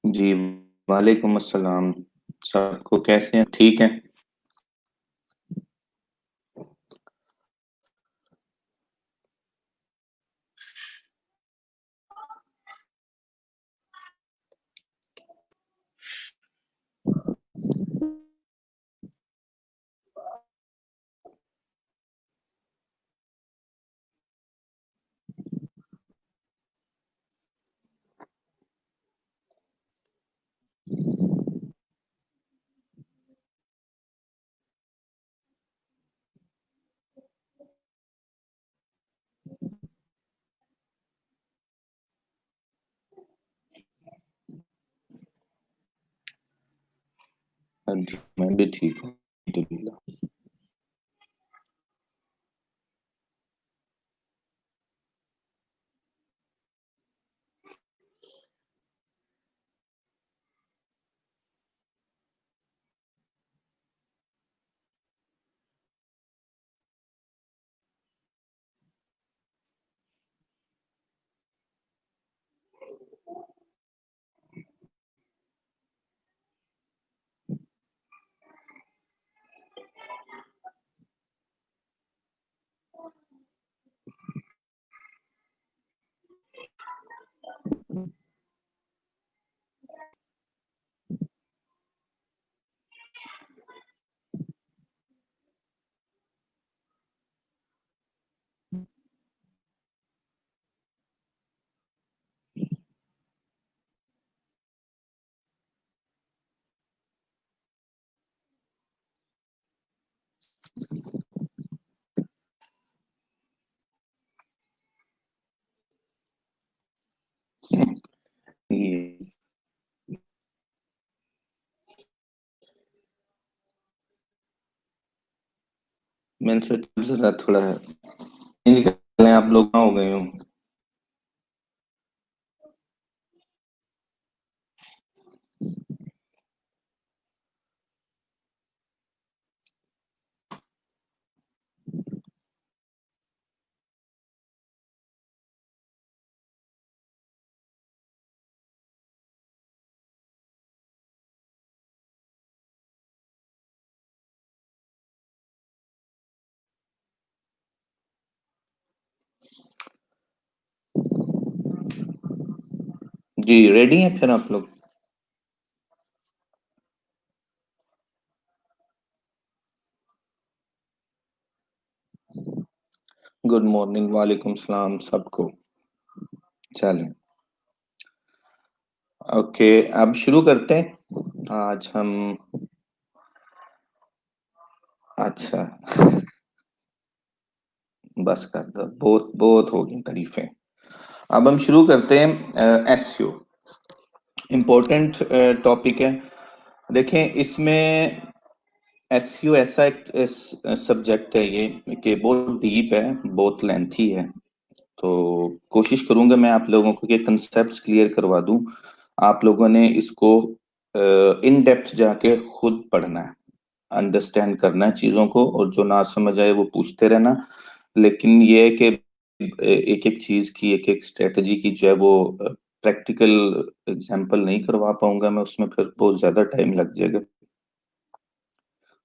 जी, वालेकुम अस्सलाम। सबको कैसे हैं? ठीक हैं? हाँ जी, मैं भी ठीक हूँ, अल्हम्दुलिल्लाह। ये मैंने सोचा ज़रा थोड़ा चेंज कर लें, आप लोग कहाँ हो गए हो? जी, रेडी हैं फिर आप लोग? गुड मॉर्निंग, वालेकुम सलाम सबको। चलें, ओके, अब शुरू करते हैं। आज हम अच्छा, बस कर दो, बहुत बहुत हो गई तारीफें। अब हम शुरू करते हैं। एसईओ इम्पोर्टेंट टॉपिक है। देखें, इसमें एसईओ ऐसा एक सब्जेक्ट है ये कि बहुत डीप है, बहुत लेंथी है। तो कोशिश करूंगा मैं आप लोगों को ये कंसेप्ट्स क्लियर करवा दूं। आप लोगों ने इसको इन डेप्थ जाके खुद पढ़ना है, अंडरस्टैंड करना है चीजों को, और जो ना समझ आए वो पूछते रहना। लेकिन ये है कि एक एक चीज की, एक एक स्ट्रेटजी की जो है वो प्रैक्टिकल एग्जांपल नहीं करवा पाऊंगा मैं, उसमें फिर बहुत ज्यादा टाइम लग जाएगा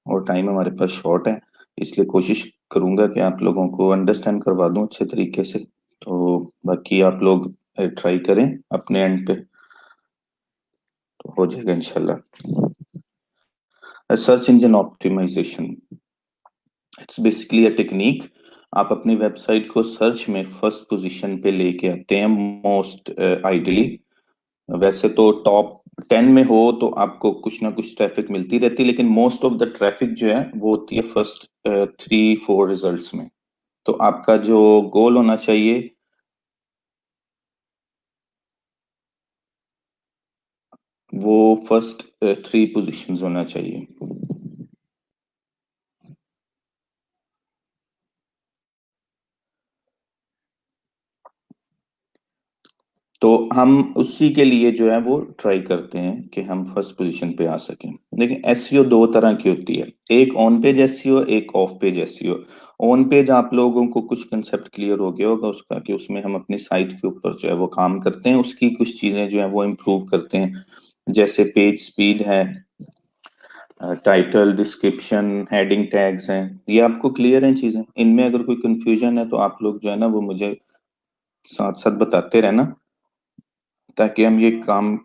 और टाइम हमारे पास शॉर्ट है। इसलिए कोशिश करूंगा कि आप लोगों को अंडरस्टैंड करवा दूं अच्छे तरीके से। तो बाकी आप लोग ट्राई करें अपने एंड पे, तो हो जाएगा इंशाल्लाह। Search engine optimization, it's basically a technique. आप अपनी वेबसाइट को सर्च में फर्स्ट पोजीशन पे लेके आते हैं, मोस्ट आइडियली। वैसे तो टॉप 10 में हो तो आपको कुछ ना कुछ ट्रैफिक मिलती रहती है, लेकिन मोस्ट ऑफ द ट्रैफिक जो है वो होती है फर्स्ट 3-4 रिजल्ट्स में। तो आपका जो गोल होना चाहिए वो फर्स्ट 3 पोजीशंस होना चाहिए। तो हम उसी के लिए जो है वो ट्राई करते हैं कि हम फर्स्ट पोजीशन पे आ सकें। लेकिन एसईओ दो तरह की होती है, एक ऑन पेज एसईओ, एक of page SEO. On page आप लोगों को कुछ कंसेप्ट क्लियर हो गया होगा उसका, कि उसमें हम अपनी साइट के ऊपर जो है वो काम करते हैं, उसकी कुछ चीजें जो है वो इम्प्रूव करते हैं। जैसे पेज स्पीड है, टाइटल, डिस्क्रिप्शन, हेडिंग टैग्स हैं। ये आपको क्लियर हैं चीजें? इनमें अगर कोई कंफ्यूजन है तो आप लोग जो है ना वो मुझे साथ साथ बताते रहना, ताकि हम ये काम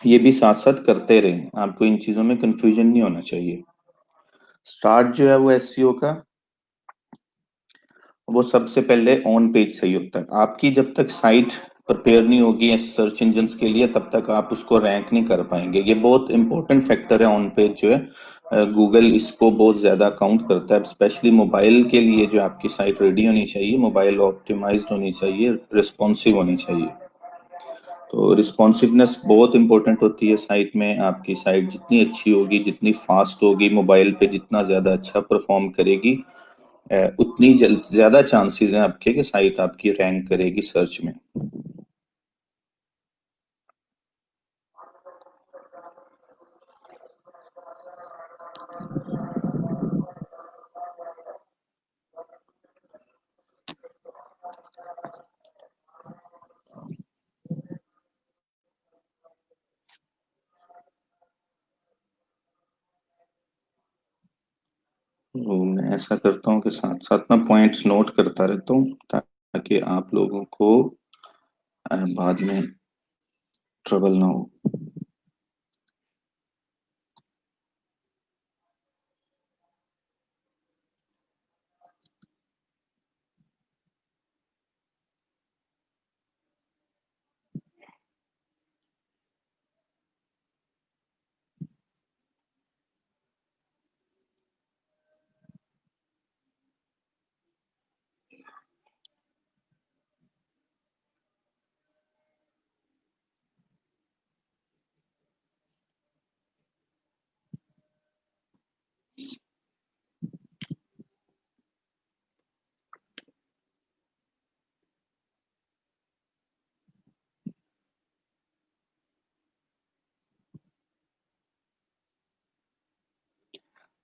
ये भी साथ साथ करते रहें। आपको इन चीजों में कंफ्यूजन नहीं होना चाहिए। स्टार्ट जो है वो एसईओ का, वो सबसे पहले ऑन पेज सही होता है। आपकी जब तक साइट प्रिपेयर नहीं होगी सर्च इंजन्स के लिए, तब तक आप उसको रैंक नहीं कर पाएंगे। ये बहुत इंपॉर्टेंट फैक्टर है ऑन पेज जो है। गूगल इसको बहुत ज्यादा काउंट करता है, स्पेशली मोबाइल के लिए। जो आपकी साइट रेडी होनी चाहिए, मोबाइल ऑप्टिमाइज्ड होनी चाहिए, रिस्पॉन्सिव होनी चाहिए। तो रिस्पॉन्सिवनेस बहुत इंपॉर्टेंट होती है साइट में। आपकी साइट जितनी अच्छी होगी, जितनी फास्ट होगी, मोबाइल पे जितना ज्यादा अच्छा परफॉर्म करेगी, उतनी ज्यादा चांसेस हैं आपके कि साइट आपकी रैंक करेगी सर्च में। तो मैं ऐसा करता हूँ कि साथ साथ ना पॉइंट्स नोट करता रहता हूँ, ताकि आप लोगों को बाद में ट्रबल ना हो।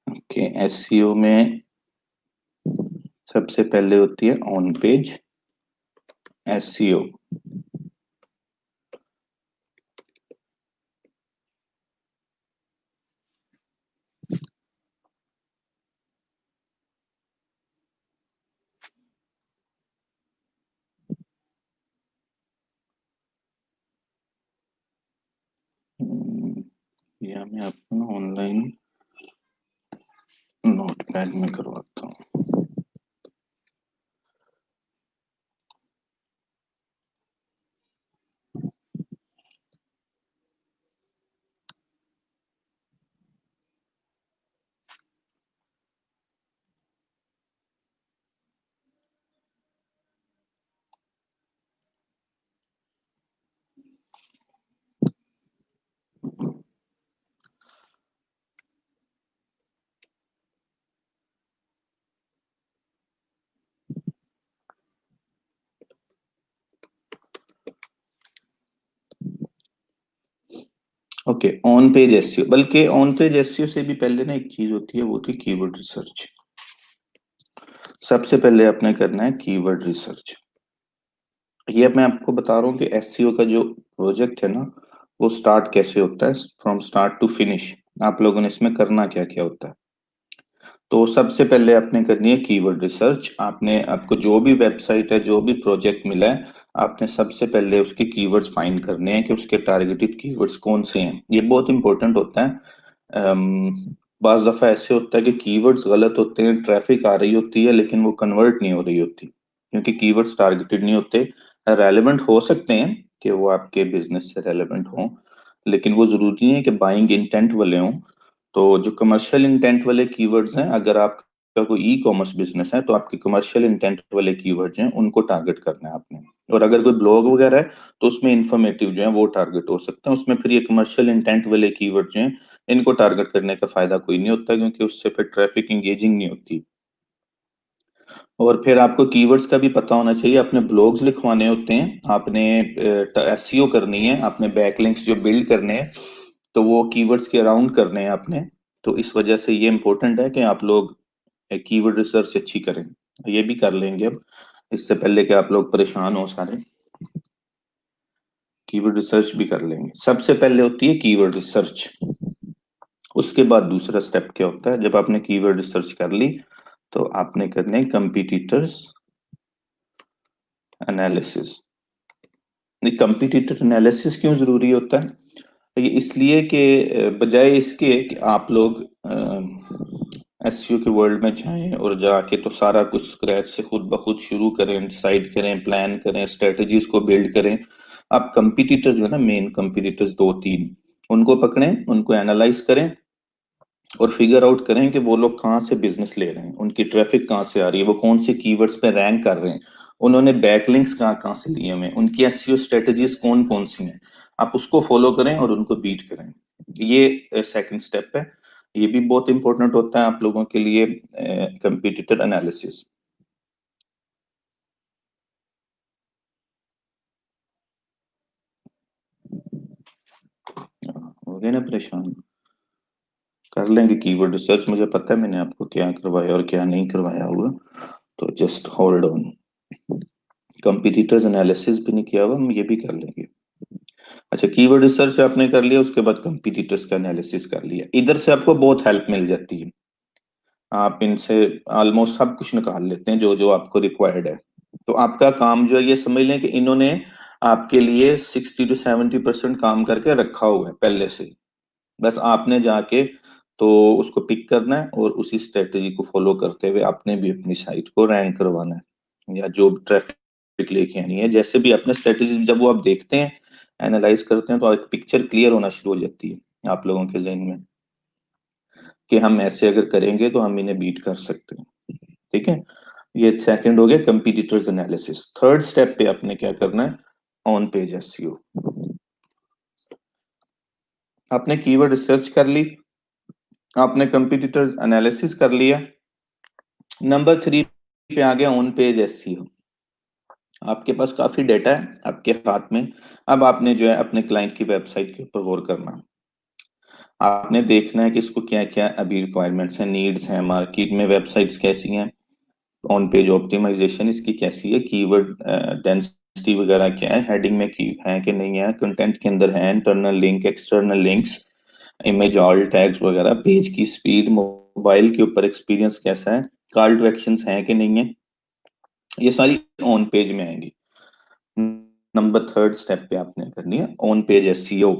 ओके, एसईओ में सबसे पहले होती है ऑन पेज एसईओ। या मैं आपको ना ऑनलाइन नोटपैड में करवाता हूँ। ओके, ऑन पेज एसईओ, बल्कि ऑन पेज एसईओ से भी पहले ना एक चीज होती है, वो होती है कीवर्ड रिसर्च। सबसे पहले आपने करना है कीवर्ड रिसर्च। ये मैं आपको बता रहा हूँ कि एसईओ का जो प्रोजेक्ट है ना, वो स्टार्ट कैसे होता है, फ्रॉम स्टार्ट टू फिनिश। आप लोगों ने इसमें करना क्या क्या होता है। तो सबसे पहले आपने करनी है कीवर्ड रिसर्च। आपने आपको जो भी वेबसाइट है, जो भी प्रोजेक्ट मिला है, आपने सबसे पहले उसके कीवर्ड्स फाइंड करने हैं कि उसके टारगेटेड कीवर्ड्स कौन से हैं। ये बहुत इंपॉर्टेंट होता है। बाज दफा ऐसे होता है कि कीवर्ड्स गलत होते हैं, ट्रैफिक आ रही होती है लेकिन वो कन्वर्ट नहीं हो रही होती, क्योंकि कीवर्ड्स टारगेटेड नहीं होते। रेलेवेंट हो सकते हैं कि वो आपके बिजनेस से रेलेवेंट हों, लेकिन वो जरूरी नहीं है कि बाइंग इंटेंट वाले हों। तो जो कमर्शियल इंटेंट वाले कीवर्ड्स हैं, अगर आपका कोई ई कॉमर्स बिजनेस है तो आपके कमर्शियल इंटेंट वाले कीवर्ड्स हैं, उनको टारगेट करना है आपने। और अगर कोई ब्लॉग वगैरह है तो उसमें इंफॉर्मेटिव जो है वो टारगेट हो सकते हैं। उसमें फिर ये कमर्शियल इंटेंट वाले कीवर्ड जो हैं, इनको टारगेट करने का फायदा कोई नहीं होता, क्योंकि उससे फिर ट्रैफिक इंगेजिंग नहीं होती। और फिर आपको कीवर्ड्स का भी पता होना चाहिए। आपने ब्लॉग्स लिखवाने होते हैं, आपने एसईओ करनी है, आपने बैकलिंक्स जो बिल्ड करने हैं, तो वो कीवर्ड्स के अराउंड करने हैं आपने। तो इस वजह से ये इंपॉर्टेंट है कि आप लोग कीवर्ड रिसर्च अच्छी करें। ये भी कर लेंगे अब, इससे पहले कि आप लोग परेशान हो सारे। कीवर्ड रिसर्च भी कर लेंगे। सबसे पहले होती है कीवर्ड रिसर्च, उसके बाद दूसरा स्टेप क्या होता है, जब आपने कीवर्ड रिसर्च कर ली तो आपने करने कंपीटिटर्स एनालिसिस। कंपीटिटर एनालिसिस क्यों जरूरी होता है? ये इसलिए कि बजाय इसके कि आप लोग एसईओ के वर्ल्ड में जाएं और जाके तो सारा कुछ स्क्रैच से खुद ब खुद शुरू करें, डिसाइड करें, प्लान करें, स्ट्रेटजीज को बिल्ड करें। आप कंपीटिटर्स जो है ना, मेन कंपीटिटर्स दो तीन, उनको पकड़ें, उनको एनालाइज करें और फिगर आउट करें कि वो लोग कहाँ से बिजनेस ले रहे हैं, उनकी ट्रैफिक कहाँ से आ रही है, वो कौन से कीवर्ड्स पे रैंक कर रहे हैं, उन्होंने बैकलिंक्स कहाँ कहाँ से लिए हुए हैं, उनकी एसईओ स्ट्रेटजीज कौन कौन सी हैं। आप उसको फॉलो करें और उनको बीट करें। ये सेकंड स्टेप है। ये भी बहुत इंपॉर्टेंट होता है आप लोगों के लिए, कंपीटिटर एनालिसिस। हो गए ना परेशान? कर लेंगे कीवर्ड रिसर्च, मुझे पता है मैंने आपको क्या करवाया और क्या नहीं करवाया हुआ, तो just hold on. Competitors analysis भी नहीं किया हुआ, हम ये भी कर लेंगे। अच्छा, कीवर्ड रिसर्च आपने कर लिया, उसके बाद कंपटीटर्स का एनालिसिस कर लिया, इधर से आपको बहुत हेल्प मिल जाती है। आप इनसे ऑलमोस्ट सब कुछ निकाल लेते हैं जो जो आपको रिक्वायर्ड है। तो आपका काम जो है, ये समझ लें कि इन्होंने आपके लिए 60 to 70% काम करके रखा हुआ है पहले से। बस आपने जाके तो उसको पिक करना है और उसी स्ट्रेटेजी को फॉलो करते हुए आपने भी अपनी साइट को रैंक करवाना है, या जो ट्रैफिक लेके आनी है। जैसे भी अपने स्ट्रेटेजी जब वो आप देखते हैं, एनालाइज करते हैं, तो एक पिक्चर क्लियर होना शुरू हो जाती है आप लोगों के जहन में कि हम ऐसे अगर करेंगे तो हम इन्हें बीट कर सकते हैं। ठीक है, ये सेकंड हो गया कंपटीटर्स एनालिसिस। थर्ड स्टेप पे आपने क्या करना है, ऑन पेज एसईओ। आपने कीवर्ड रिसर्च कर ली, आपने कंपटीटर्स एनालिसिस कर लिया, नंबर 3 पे आ गया ऑन पेज एसईओ। आपके पास काफी डेटा है आपके हाथ में, अब आपने जो है अपने क्लाइंट की वेबसाइट के ऊपर गौर करना। आपने देखना है कि इसको क्या क्या अभी रिक्वायरमेंट्स हैं, नीड्स हैं, मार्केट में वेबसाइट्स कैसी हैं, ऑन पेज ऑप्टिमाइजेशन इसकी कैसी है, कीवर्ड डेंसिटी वगैरह क्या है, हेडिंग में की है कि नहीं है, कंटेंट के अंदर है, internal link, external links, image all tags वगैरह, पेज की स्पीड, मोबाइल के ऊपर एक्सपीरियंस कैसा है, कॉल टू एक्शंस हैं कि नहीं है, ये सारी ऑन पेज में आएंगी। नंबर थर्ड स्टेप पे आपने करनी है on page SEO.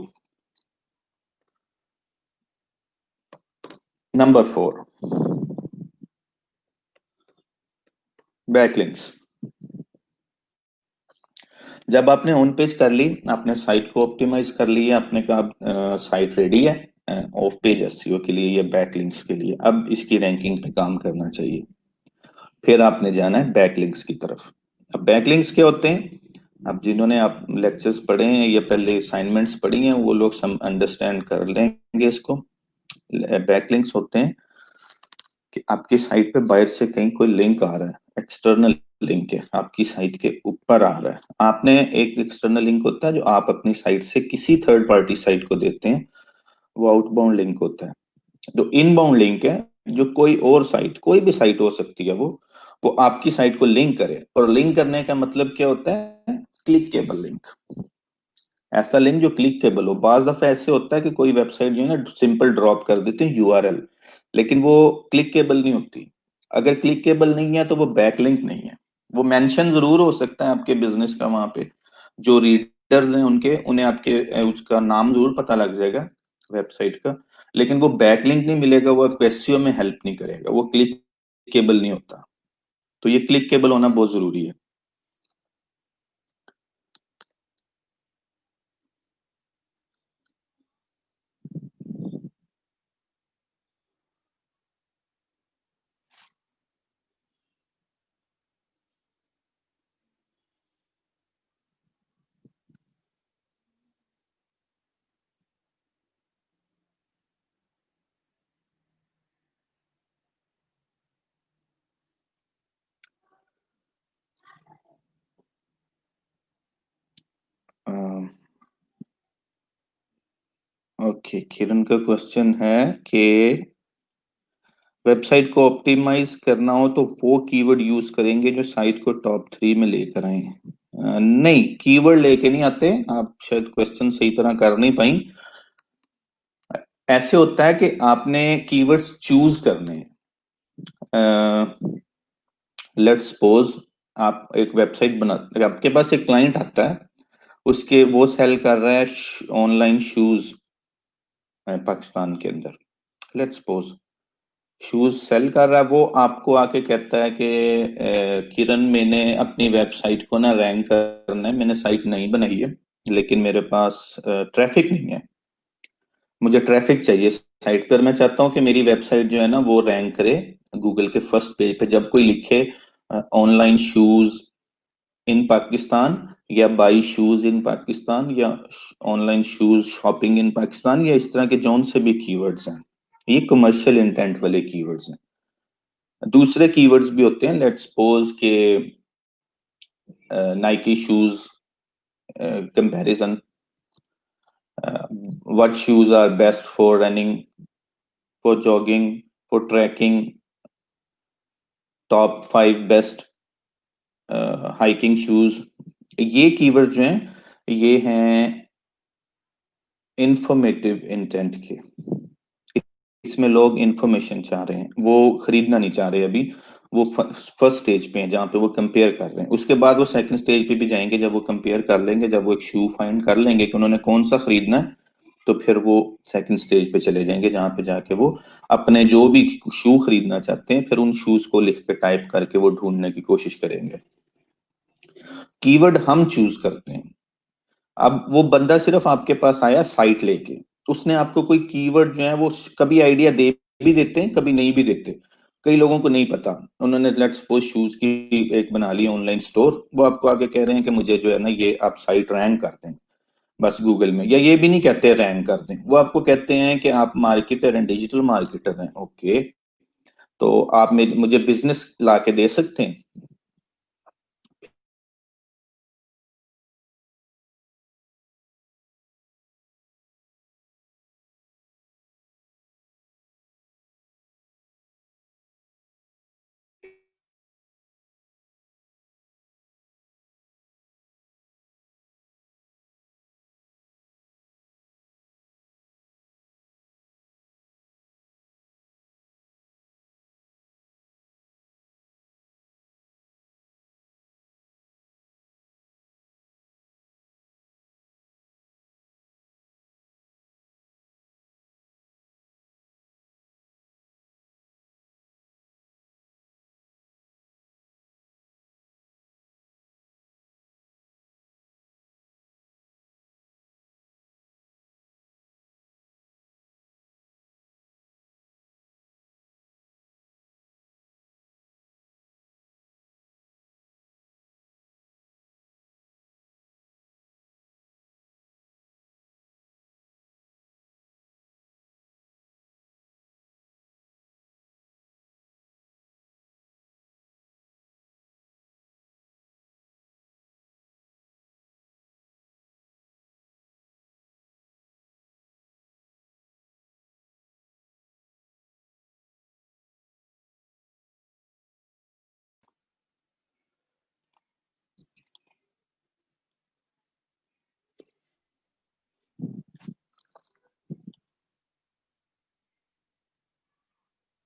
Number 4, backlinks. जब आपने ऑन पेज कर ली, आपने साइट को ऑप्टिमाइज कर लिया, आपने कहा साइट रेडी है ऑफ पेज एसईओ के लिए या बैकलिंक्स के लिए, अब इसकी रैंकिंग पे काम करना चाहिए। फिर आपने जाना है बैकलिंक्स की तरफ। अब बैकलिंक्स क्या होते हैं, अब जिन्होंने आप लेक्चर्स पढ़े हैं या पहले असाइनमेंट्स पढ़ी हैं वो लोग सम अंडरस्टैंड कर लेंगे इसको। बैकलिंक्स होते हैं कि आपकी साइट पे बाहर से कहीं कोई लिंक आ रहा है, एक्सटर्नल लिंक है, आपकी साइट के ऊपर आ रहा है। आपने एक एक्सटर्नल लिंक होता है जो आप अपनी साइट से किसी थर्ड पार्टी साइट को देते हैं, वो आउटबाउंड लिंक होता है। जो इनबाउंड लिंक है, जो कोई और साइट, कोई भी साइट हो सकती है वो आपकी साइट को लिंक करे। और लिंक करने का मतलब क्या होता है, क्लिकेबल लिंक। ऐसा लिंक जो क्लिकेबल हो। बाज दफा ऐसे होता है कि कोई वेबसाइट जो है ना सिंपल ड्रॉप कर देते हैं यूआरएल, लेकिन वो क्लिकेबल नहीं होती। अगर क्लिकेबल नहीं है तो वो बैकलिंक नहीं है। वो मेंशन जरूर हो सकता है आपके बिजनेस का, वहां पे जो रीडर्स हैं उनके, उन्हें आपके उसका नाम जरूर पता लग जाएगा वेबसाइट का, लेकिन वो बैकलिंक नहीं मिलेगा, वो आपको एसईओ में हेल्प नहीं करेगा, वो क्लिकेबल नहीं होता। तो ये क्लिकेबल होना बहुत जरूरी है। ओके, किरण का क्वेश्चन है कि वेबसाइट को ऑप्टिमाइज करना हो तो वो कीवर्ड यूज करेंगे जो साइट को टॉप 3 में लेकर आए। नहीं, कीवर्ड लेके नहीं आते, आप शायद क्वेश्चन सही तरह कर नहीं पाई। ऐसे होता है कि आपने कीवर्ड्स चूज करने हैं। लेट्स सपोज आप एक वेबसाइट बना, आपके पास एक क्लाइंट आता है, उसके वो सेल कर रहा है ऑनलाइन शूज पाकिस्तान के अंदर। लेट्स सपोज शूज सेल कर रहा है, वो आपको आके कहता है कि किरण, मैंने अपनी वेबसाइट को ना रैंक करना है, मैंने साइट नहीं बनाई है, लेकिन मेरे पास ट्रैफिक नहीं है, मुझे ट्रैफिक चाहिए साइट पर। मैं चाहता हूँ कि मेरी वेबसाइट जो है ना वो रैंक करे गूगल के फर्स्ट पेज पे, जब कोई लिखे ऑनलाइन शूज इन पाकिस्तान, या बाई शूज इन पाकिस्तान, या ऑनलाइन शूज शॉपिंग इन पाकिस्तान, या इस तरह के जौन से भी कीवर्ड्स हैं, ये कमर्शियल इंटेंट वाले कीवर्ड्स हैं। दूसरे कीवर्ड्स भी होते हैं, लेट्स सपोज के Nike shoes comparison, what shoes are best for running, for jogging, for trekking, top 5 best hiking shoes. ये कीवर्ड जो हैं ये हैं इंफॉर्मेटिव इंटेंट के। इसमें लोग इंफॉर्मेशन चाह रहे हैं, वो खरीदना नहीं चाह रहे अभी, वो फर्स्ट स्टेज पे हैं जहाँ पे वो कंपेयर कर रहे हैं। उसके बाद वो सेकंड स्टेज पे भी जाएंगे, जब वो कंपेयर कर लेंगे, जब वो एक शू फाइंड कर लेंगे कि उन्होंने कौन सा खरीदना है, तो फिर वो सेकंड स्टेज पे चले जाएंगे जहाँ पे जाके वो अपने जो भी शू खरीदना चाहते हैं, फिर उन शूज को लिख के टाइप करके वो ढूंढने की कोशिश करेंगे। कीवर्ड हम चूज करते हैं। अब वो बंदा सिर्फ आपके पास आया साइट लेके, उसने आपको कोई कीवर्ड जो है वो कभी आइडिया दे भी देते हैं, कभी नहीं भी देते। कई लोगों को नहीं पता, उन्होंने लेट्स सपोज शूज की एक बना ली ऑनलाइन स्टोर, वो आपको आगे कह रहे हैं कि मुझे जो है ना ये आप साइट रैंक कर दें बस गूगल में, या ये भी नहीं कहते रैंक कर दें, वो आपको कहते हैं कि आप मार्केटर हैं, डिजिटल मार्केटर हैं। ओके, तो आप मुझे बिजनेस ला के दे सकते हैं।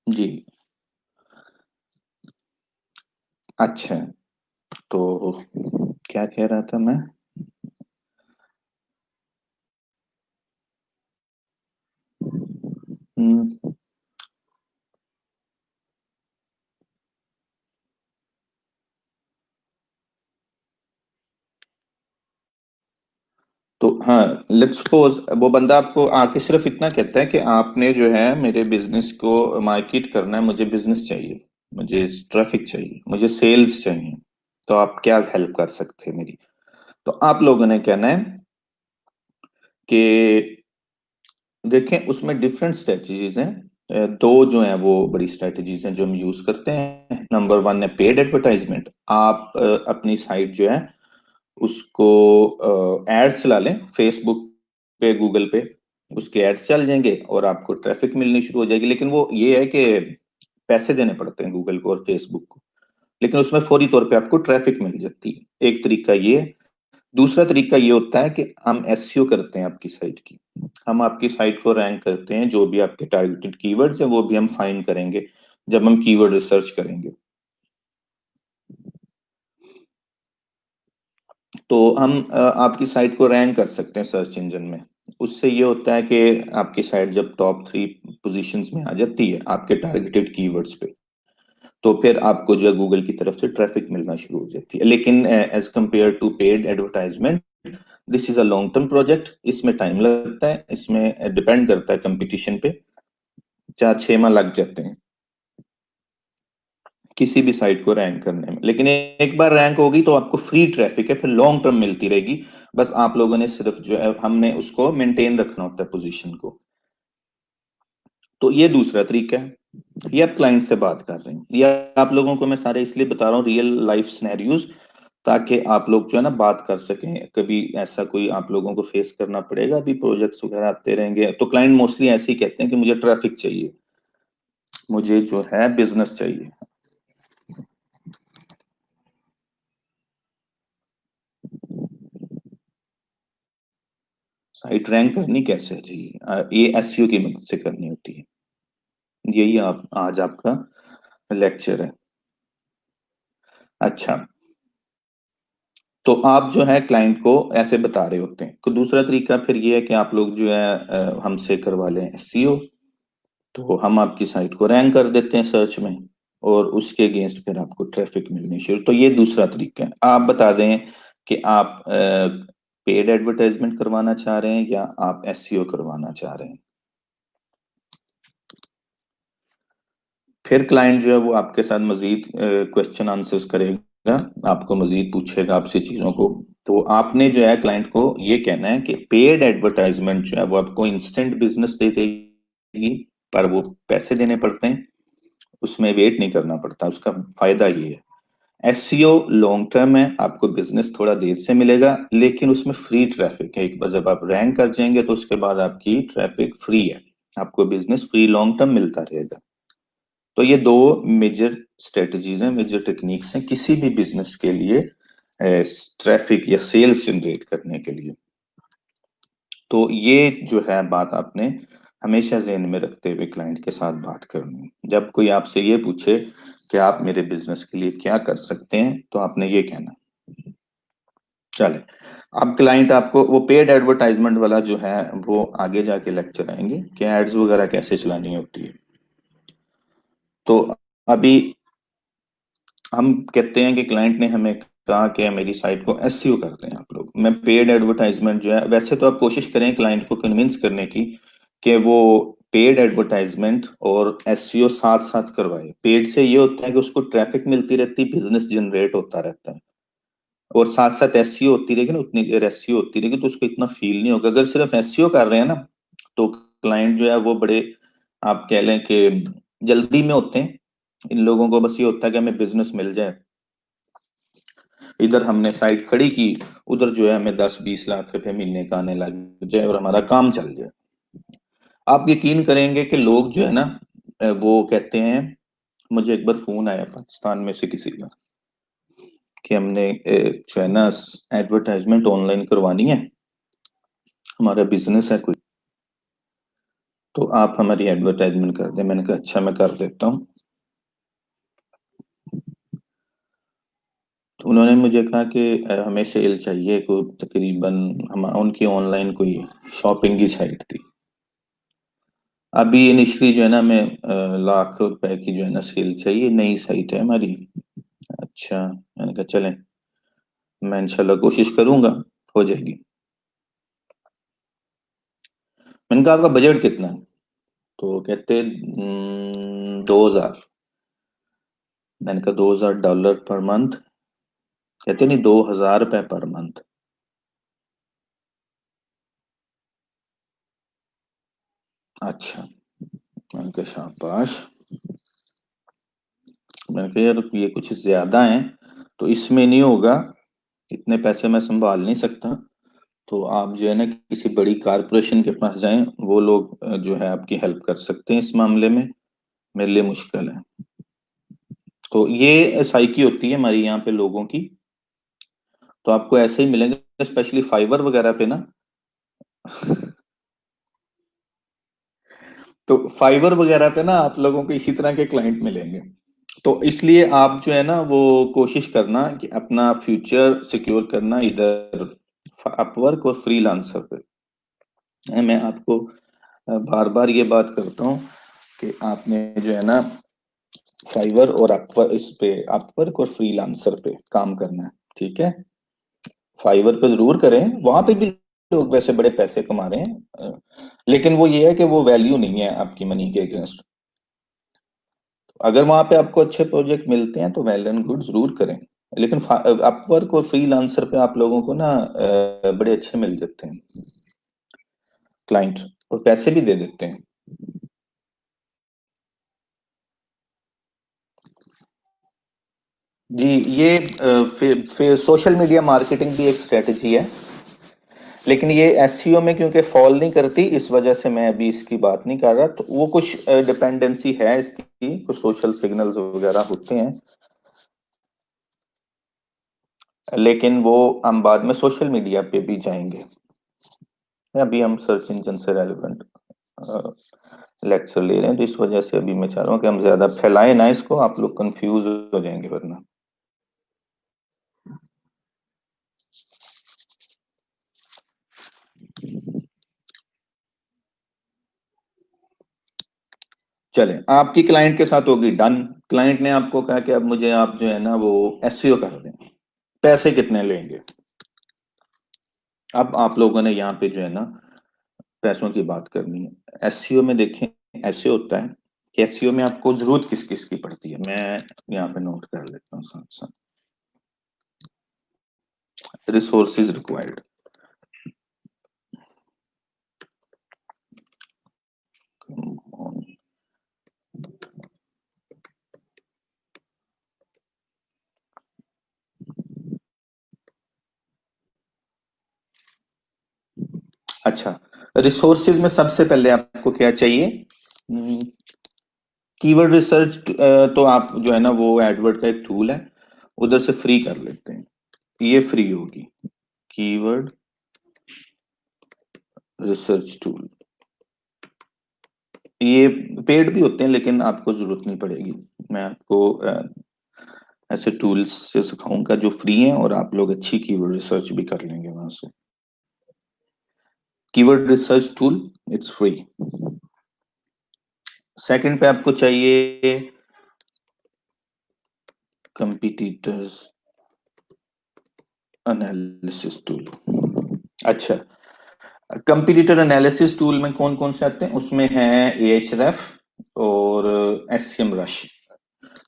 जी, अच्छा, तो क्या कह रहा था मैं? हम्म, तो हाँ, लेट्स सपोज वो बंदा आपको आके सिर्फ इतना कहता है कि आपने जो है मेरे बिजनेस को मार्केट करना है, मुझे बिजनेस चाहिए, मुझे ट्रैफिक चाहिए, मुझे सेल्स चाहिए, तो आप क्या हेल्प कर सकते हैं मेरी? तो आप लोगों ने कहना है कि देखें, उसमें डिफरेंट स्ट्रेटजीज हैं। दो जो हैं वो बड़ी स्ट्रेटजीज हैं जो हम यूज करते हैं। नंबर वन है पेड एडवर्टाइजमेंट। आप अपनी साइट जो है उसको एड्स चला लें फेसबुक पे, गूगल पे, उसके एड्स चल जाएंगे और आपको ट्रैफिक मिलनी शुरू हो जाएगी। लेकिन वो ये है कि पैसे देने पड़ते हैं गूगल को और फेसबुक को। लेकिन उसमें फौरी तौर पे आपको ट्रैफिक मिल जाती है। एक तरीका ये। दूसरा तरीका ये होता है कि हम एसईओ करते हैं आपकी साइट की। हम आपकी साइट को रैंक करते हैं, जो भी आपके टारगेटेड कीवर्ड्स हैं वो भी हम फाइंड करेंगे जब हम कीवर्ड रिसर्च करेंगे। तो हम आपकी साइट को रैंक कर सकते हैं सर्च इंजन में। उससे ये होता है कि आपकी साइट जब टॉप 3 पोजीशंस में आ जाती है आपके टारगेटेड कीवर्ड्स पे, तो फिर आपको जो है गूगल की तरफ से ट्रैफिक मिलना शुरू हो जाती है। लेकिन as compare to paid advertisement, this is a long term project. इसमें टाइम लगता है, इसमें डिपेंड करता है कंपटीशन पे। 4-6 माह लग जाते हैं किसी भी साइट को रैंक करने में। लेकिन एक बार रैंक होगी तो आपको फ्री ट्रैफिक है, फिर लॉन्ग टर्म मिलती रहेगी। बस आप लोगों ने सिर्फ जो है हमने उसको मेंटेन रखना होता है पोजीशन को। तो ये दूसरा तरीका है। ये आप क्लाइंट से बात कर रहे हैं, ये आप लोगों को मैं सारे इसलिए बता रहा हूँ रियल लाइफ सिनेरियोज, ताकि आप लोग जो है ना बात कर सकें। कभी ऐसा कोई आप लोगों को फेस करना पड़ेगा, अभी प्रोजेक्ट्स वगैरह आते रहेंगे तो क्लाइंट मोस्टली ऐसे ही कहते हैं कि मुझे ट्रैफिक चाहिए, मुझे जो है बिजनेस चाहिए। साइट रैंक करनी कैसे है जी? ये एसईओ की मदद से करनी होती है। यही आप आज आपका लेक्चर है। अच्छा, तो आप जो है क्लाइंट को ऐसे बता रहे होते हैं। तो दूसरा तरीका फिर ये है कि आप लोग जो है हमसे करवा लें एसईओ। तो हम आपकी साइट को रैंक कर देते हैं सर्च में, और उसके अगेंस्ट फिर आपको ट्रैफिक मिलनी शुरू। तो ये दूसरा तरीका है। आप बता दें कि आप पेड एडवर्टाइजमेंट करवाना चाह रहे हैं या आप एसईओ करवाना चाह रहे हैं। फिर क्लाइंट जो है वो आपके साथ मजीद क्वेश्चन आंसर्स करेगा, आपको मजीद पूछेगा आपसे चीजों को। तो आपने जो है क्लाइंट को ये कहना है कि पेड एडवर्टाइजमेंट जो है वो आपको इंस्टेंट बिजनेस दे देगी, पर वो पैसे देने पड़ते हैं, उसमें वेट नहीं करना पड़ता। उसका फायदा ये है। एसईओ लॉन्ग टर्म है, आपको बिजनेस थोड़ा देर से मिलेगा, लेकिन उसमें फ्री ट्रैफिक है। एक बार जब आप रैंक कर जाएंगे तो उसके बाद आपकी ट्रैफिक फ्री है, आपको बिजनेस फ्री लॉन्ग टर्म मिलता रहेगा। तो ये दो मेजर स्ट्रेटजीज हैं, मेजर टेक्निक्स हैं किसी भी बिजनेस के लिए ट्रैफिक या सेल्स जनरेट करने के लिए। तो ये जो है बात आपने हमेशा ज़हन में रखते हुए क्लाइंट के साथ बात करनी है। जब कोई आपसे ये पूछे कि आप मेरे बिजनेस के लिए क्या कर सकते हैं, तो आपने ये कहना। चले, अब क्लाइंट आपको वो पेड एडवर्टाइजमेंट वाला जो है वो आगे जाके लेक्चर आएंगे कि एड्स वगैरह कैसे चलानी होती है। तो अभी हम कहते हैं कि क्लाइंट ने हमें कहा कि मेरी साइट को एसईओ करते हैं आप लोग। मैं पेड एडवर्टाइजमेंट जो है, वैसे तो आप कोशिश करें क्लाइंट को कन्विंस करने की कि वो पेड एडवर्टाइजमेंट और एसईओ साथ साथ करवाए। पेड से ये होता है कि उसको ट्रैफिक मिलती रहती, बिजनेस जनरेट होता रहता है, और साथ साथ एसईओ होती रहेगी ना, उतनी देर एसईओ होती रहेगी तो उसको इतना फील नहीं होगा। अगर सिर्फ एसईओ कर रहे हैं ना, तो क्लाइंट जो है वो बड़े, आप कह लें कि जल्दी में होते हैं। इन लोगों को बस ये होता है कि हमें बिजनेस मिल जाए, इधर हमने साइट खड़ी की, उधर जो है हमें 10-20 लाख रुपए महीने का आने लग जाए और हमारा काम चल जाए। आप यकीन करेंगे कि लोग जो है ना वो कहते हैं। मुझे एक बार फोन आया पाकिस्तान में से किसी का कि हमने जो है ना एडवर्टाइजमेंट ऑनलाइन करवानी है, हमारा बिजनेस है कोई, तो आप हमारी एडवर्टाइजमेंट कर दें। मैंने कहा अच्छा, मैं कर देता हूँ। तो उन्होंने मुझे कहा कि हमें सेल चाहिए को तकरीबन, हम उनकी ऑनलाइन कोई शॉपिंग की साइट थी। अभी इनिशियली जो है ना मैं लाख रुपए की जो है ना सेल चाहिए, नई साइट है हमारी। अच्छा, मैंने कहा चलें, मैं इंशाल्लाह कोशिश करूंगा, हो जाएगी। मैंने कहा आपका बजट कितना है? तो कहते 2000। मैंने कहा $2000 पर मंथ? कहते नहीं, $2000 पर मंथ। अच्छा, मैंने कहा शाबाश। मैंने कहा यार ये कुछ ज्यादा है, तो इसमें नहीं होगा, इतने पैसे मैं संभाल नहीं सकता। तो आप जो है ना किसी बड़ी कारपोरेशन के पास जाएं, वो लोग जो है आपकी हेल्प कर सकते हैं इस मामले में, मेरे लिए मुश्किल है। तो ये साइकी होती है हमारी यहाँ पे लोगों की। तो आपको ऐसे ही मिलेंगे, स्पेशली फाइवर वगैरह पे ना। तो फाइवर वगैरह पे ना आप लोगों को इसी तरह के क्लाइंट मिलेंगे। तो इसलिए आप जो है ना वो कोशिश करना कि अपना फ्यूचर सिक्योर करना इधर अपवर्क और फ्रीलांसर पे। मैं आपको बार बार ये बात करता हूँ कि आपने जो है ना फाइवर और अपवर्क, इस पे अपवर्क और फ्रीलांसर पे काम करना है, ठीक है। फाइवर पे जरूर करें, वहां पे भी लोग वैसे बड़े पैसे कमा रहे हैं, लेकिन वो ये है कि वो वैल्यू नहीं है आपकी मनी के अगेंस्ट। अगर वहां पे आपको अच्छे प्रोजेक्ट मिलते हैं तो वेल एंड गुड, जरूर करें। लेकिन अपवर्क और फ्रीलांसर पे आप लोगों को ना बड़े अच्छे मिल जाते हैं क्लाइंट, और पैसे भी दे देते हैं। जी, ये फिर सोशल मीडिया मार्केटिंग भी एक स्ट्रेटजी है, लेकिन ये एसईओ में क्योंकि फॉल नहीं करती, इस वजह से मैं अभी इसकी बात नहीं कर रहा। तो वो कुछ डिपेंडेंसी है इसकी, कुछ सोशल सिग्नल्स वगैरह होते हैं, लेकिन वो हम बाद में सोशल मीडिया पे भी जाएंगे। अभी हम सर्च इंजन से रेलिवेंट लेक्चर ले रहे हैं, तो इस वजह से अभी मैं चाह रहा हूँ कि हम ज्यादा फैलाएं ना इसको, आप लोग कंफ्यूज हो जाएंगे वरना। चले, आपकी क्लाइंट के साथ होगी डन। क्लाइंट ने आपको कहा कि अब मुझे आप जो है ना वो एसईओ कर दें, पैसे कितने लेंगे। अब आप लोगों ने यहाँ पे जो है ना पैसों की बात करनी है। एसईओ में देखें, ऐसे होता है कि एसईओ में आपको जरूरत किस किस की पड़ती है, मैं यहाँ पे नोट कर लेता हूँ साथ साथ। रिसोर्सेज रिक्वायर्ड, अच्छा, रिसोर्सेज में सबसे पहले आपको क्या चाहिए, कीवर्ड रिसर्च। तो आप जो है ना वो एडवर्ड का एक टूल है, उधर से फ्री कर लेते हैं, ये फ्री होगी, कीवर्ड रिसर्च टूल। ये पेड भी होते हैं लेकिन आपको जरूरत नहीं पड़ेगी। मैं आपको ऐसे टूल्स से सिखाऊंगा जो फ्री हैं, और आप लोग अच्छी कीवर्ड रिसर्च भी कर लेंगे वहां से। Keyword research tool, it's free. Second पे आपको चाहिए कंपिटिटर्स एनालिसिस टूल। अच्छा, कंपिटिटर एनालिसिस टूल में कौन कौन से आते हैं, उसमें है एएचरेफ और एससीएम रश,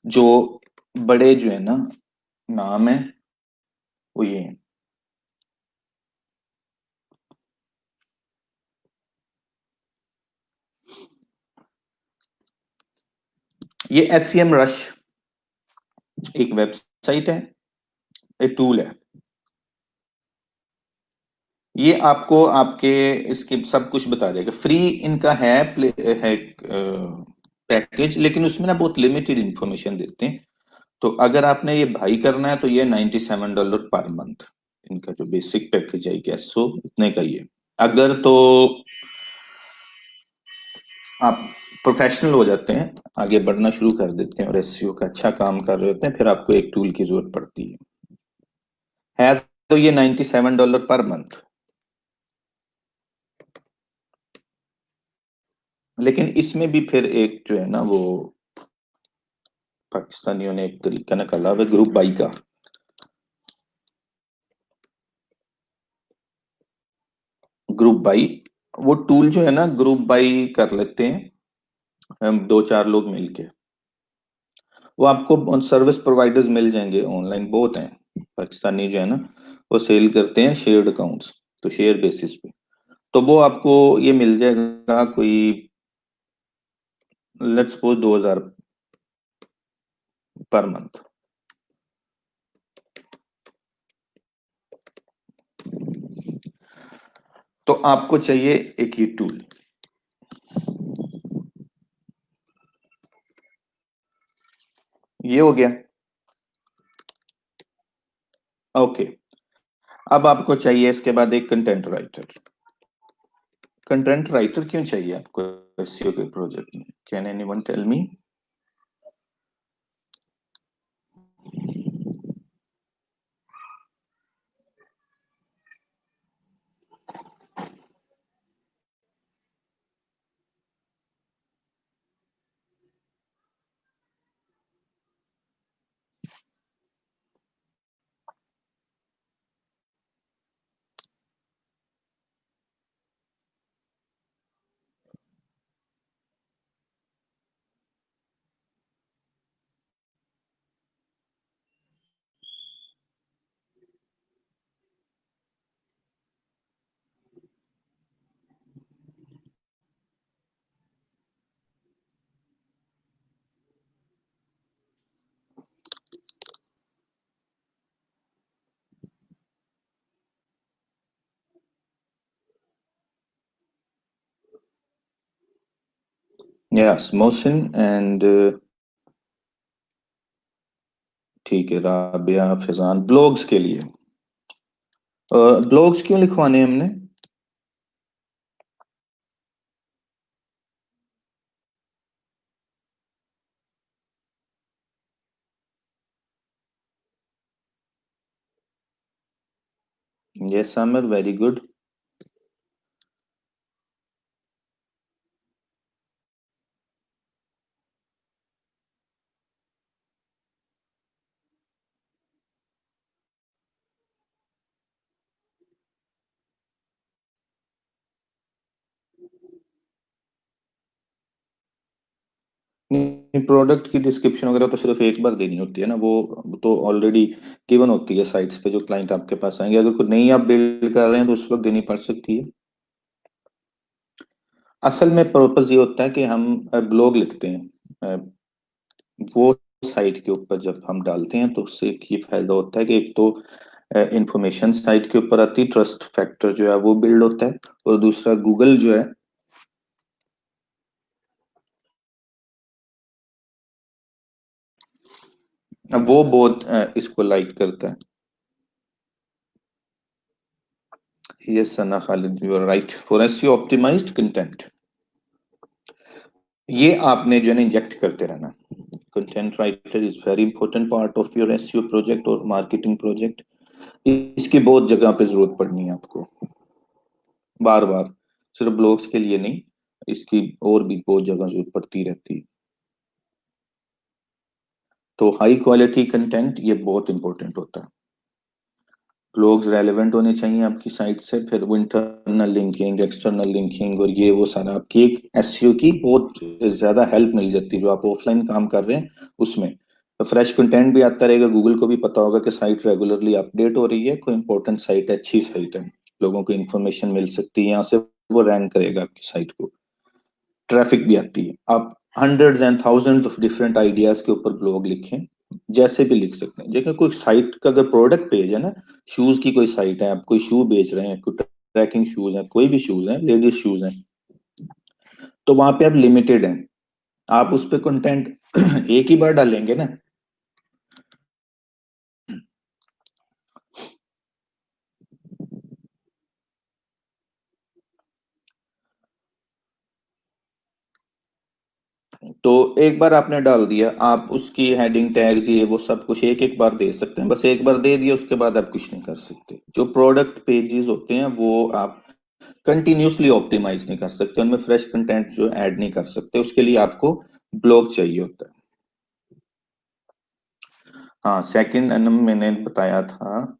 जो बड़े जो है ना नाम है वो ये है। ये एससीएम रश एक वेबसाइट है, एक टूल है। ये आपको आपके इसके सब कुछ बता देगा, फ्री इनका है पैकेज, लेकिन उसमें ना बहुत लिमिटेड इंफॉर्मेशन देते हैं। तो अगर आपने ये भाई करना है तो ये $97 पर मंथ इनका जो बेसिक पैकेज है, गैस सो इतने का ही है। अगर तो आप प्रोफेशनल हो जाते हैं, आगे बढ़ना शुरू कर देते हैं और एसईओ का अच्छा काम कर रहे होते हैं, फिर आपको एक टूल की जरूरत पड़ती है तो ये $97 पर मंथ। लेकिन इसमें भी फिर एक जो है ना वो पाकिस्तानियों ने एक तरीका निकाला हुआ ग्रुप बाई का। ग्रुप बाई, वो टूल जो है ना ग्रुप बाई कर लेते हैं हम दो चार लोग मिलके। वो आपको सर्विस प्रोवाइडर्स मिल जाएंगे ऑनलाइन, बहुत हैं पाकिस्तानी जो है ना, वो सेल करते हैं शेयर्ड अकाउंट्स, तो शेयर बेसिस पे। तो वो आपको ये मिल जाएगा कोई, लेट्स सपोज 2000 पर मंथ। तो आपको चाहिए एक ये टूल। ये हो गया। ओके, अब आपको चाहिए इसके बाद एक कंटेंट राइटर। कंटेंट राइटर क्यों चाहिए आपको एसईओ के प्रोजेक्ट में? Can anyone tell me? Yes, Mohsin and ठीक है, राबिया फिजान, ब्लॉग्स के लिए। ब्लॉग्स क्यों लिखवाने हैं हमने? Yes Aamir, very good. Product की डिस्क्रिप्शन वगैरह तो सिर्फ एक बार देनी होती है ना, वो तो ऑलरेडी गिवन होती है साइट्स पे, जो क्लाइंट आपके पास आएंगे। अगर कुछ नहीं आप बिल्ड कर रहे हैं तो उस वक्त देनी पड़ सकती है। असल में पर्पस ये होता है कि हम ब्लॉग लिखते हैं, वो साइट के ऊपर जब हम डालते हैं तो उससे एक ये फायदा होता है कि एक तो इंफॉर्मेशन साइट के ऊपर आती है, ट्रस्ट फैक्टर जो है वो बिल्ड होता है, और दूसरा गूगल जो है वो बहुत इसको लाइक करता है। Yes Sana Khalid, you are right. For SEO optimized content, ये आपने जो है ना इंजेक्ट करते रहना। Content writer is very important part of your SEO project और मार्केटिंग प्रोजेक्ट। इसकी बहुत जगह पे जरूरत पड़नी है आपको, बार बार, सिर्फ ब्लॉग्स के लिए नहीं, इसकी और भी बहुत जगह जरूरत पड़ती रहती है। तो हाई क्वालिटी कंटेंट ये बहुत इंपॉर्टेंट होता है। ब्लॉग्स रेलेवेंट होने चाहिए आपकी साइट से, फिर वो इंटरनल लिंकिंग, एक्सटर्नल लिंकिंग और ये वो सारा आपकी एक एसईओ की बहुत ज्यादा हेल्प मिल जाती है जो आप ऑफलाइन काम कर रहे हैं उसमें। तो फ्रेश कंटेंट भी आता रहेगा, गूगल को भी पता होगा कि साइट रेगुलरली अपडेट हो रही है, कोई इंपॉर्टेंट साइट है, अच्छी साइट है, लोगों को इन्फॉर्मेशन मिल सकती है यहाँ से, वो रैंक करेगा आपकी साइट को। ट्रैफिक भी आती है। आप hundreds and thousands of different ideas के ऊपर ब्लॉग लिखें, जैसे भी लिख सकते हैं। देखिए कोई साइट का अगर प्रोडक्ट पेज है ना, शूज की कोई साइट है, आप कोई शू बेच रहे हैं, कोई ट्रैकिंग शूज है, कोई भी शूज है, लेडीज शूज हैं, तो वहां पे आप लिमिटेड हैं, आप उस पर कंटेंट एक ही बार डालेंगे ना। तो एक बार आपने डाल दिया, आप उसकी हेडिंग टैग्स ये वो सब कुछ एक एक बार दे सकते हैं, बस एक बार दे दिया उसके बाद आप कुछ नहीं कर सकते। जो प्रोडक्ट पेजेस होते हैं वो आप कंटिन्यूसली ऑप्टिमाइज नहीं कर सकते, उनमें फ्रेश कंटेंट जो ऐड नहीं कर सकते, उसके लिए आपको ब्लॉग चाहिए होता है। हाँ, सेकंड एनम मैंने बताया था।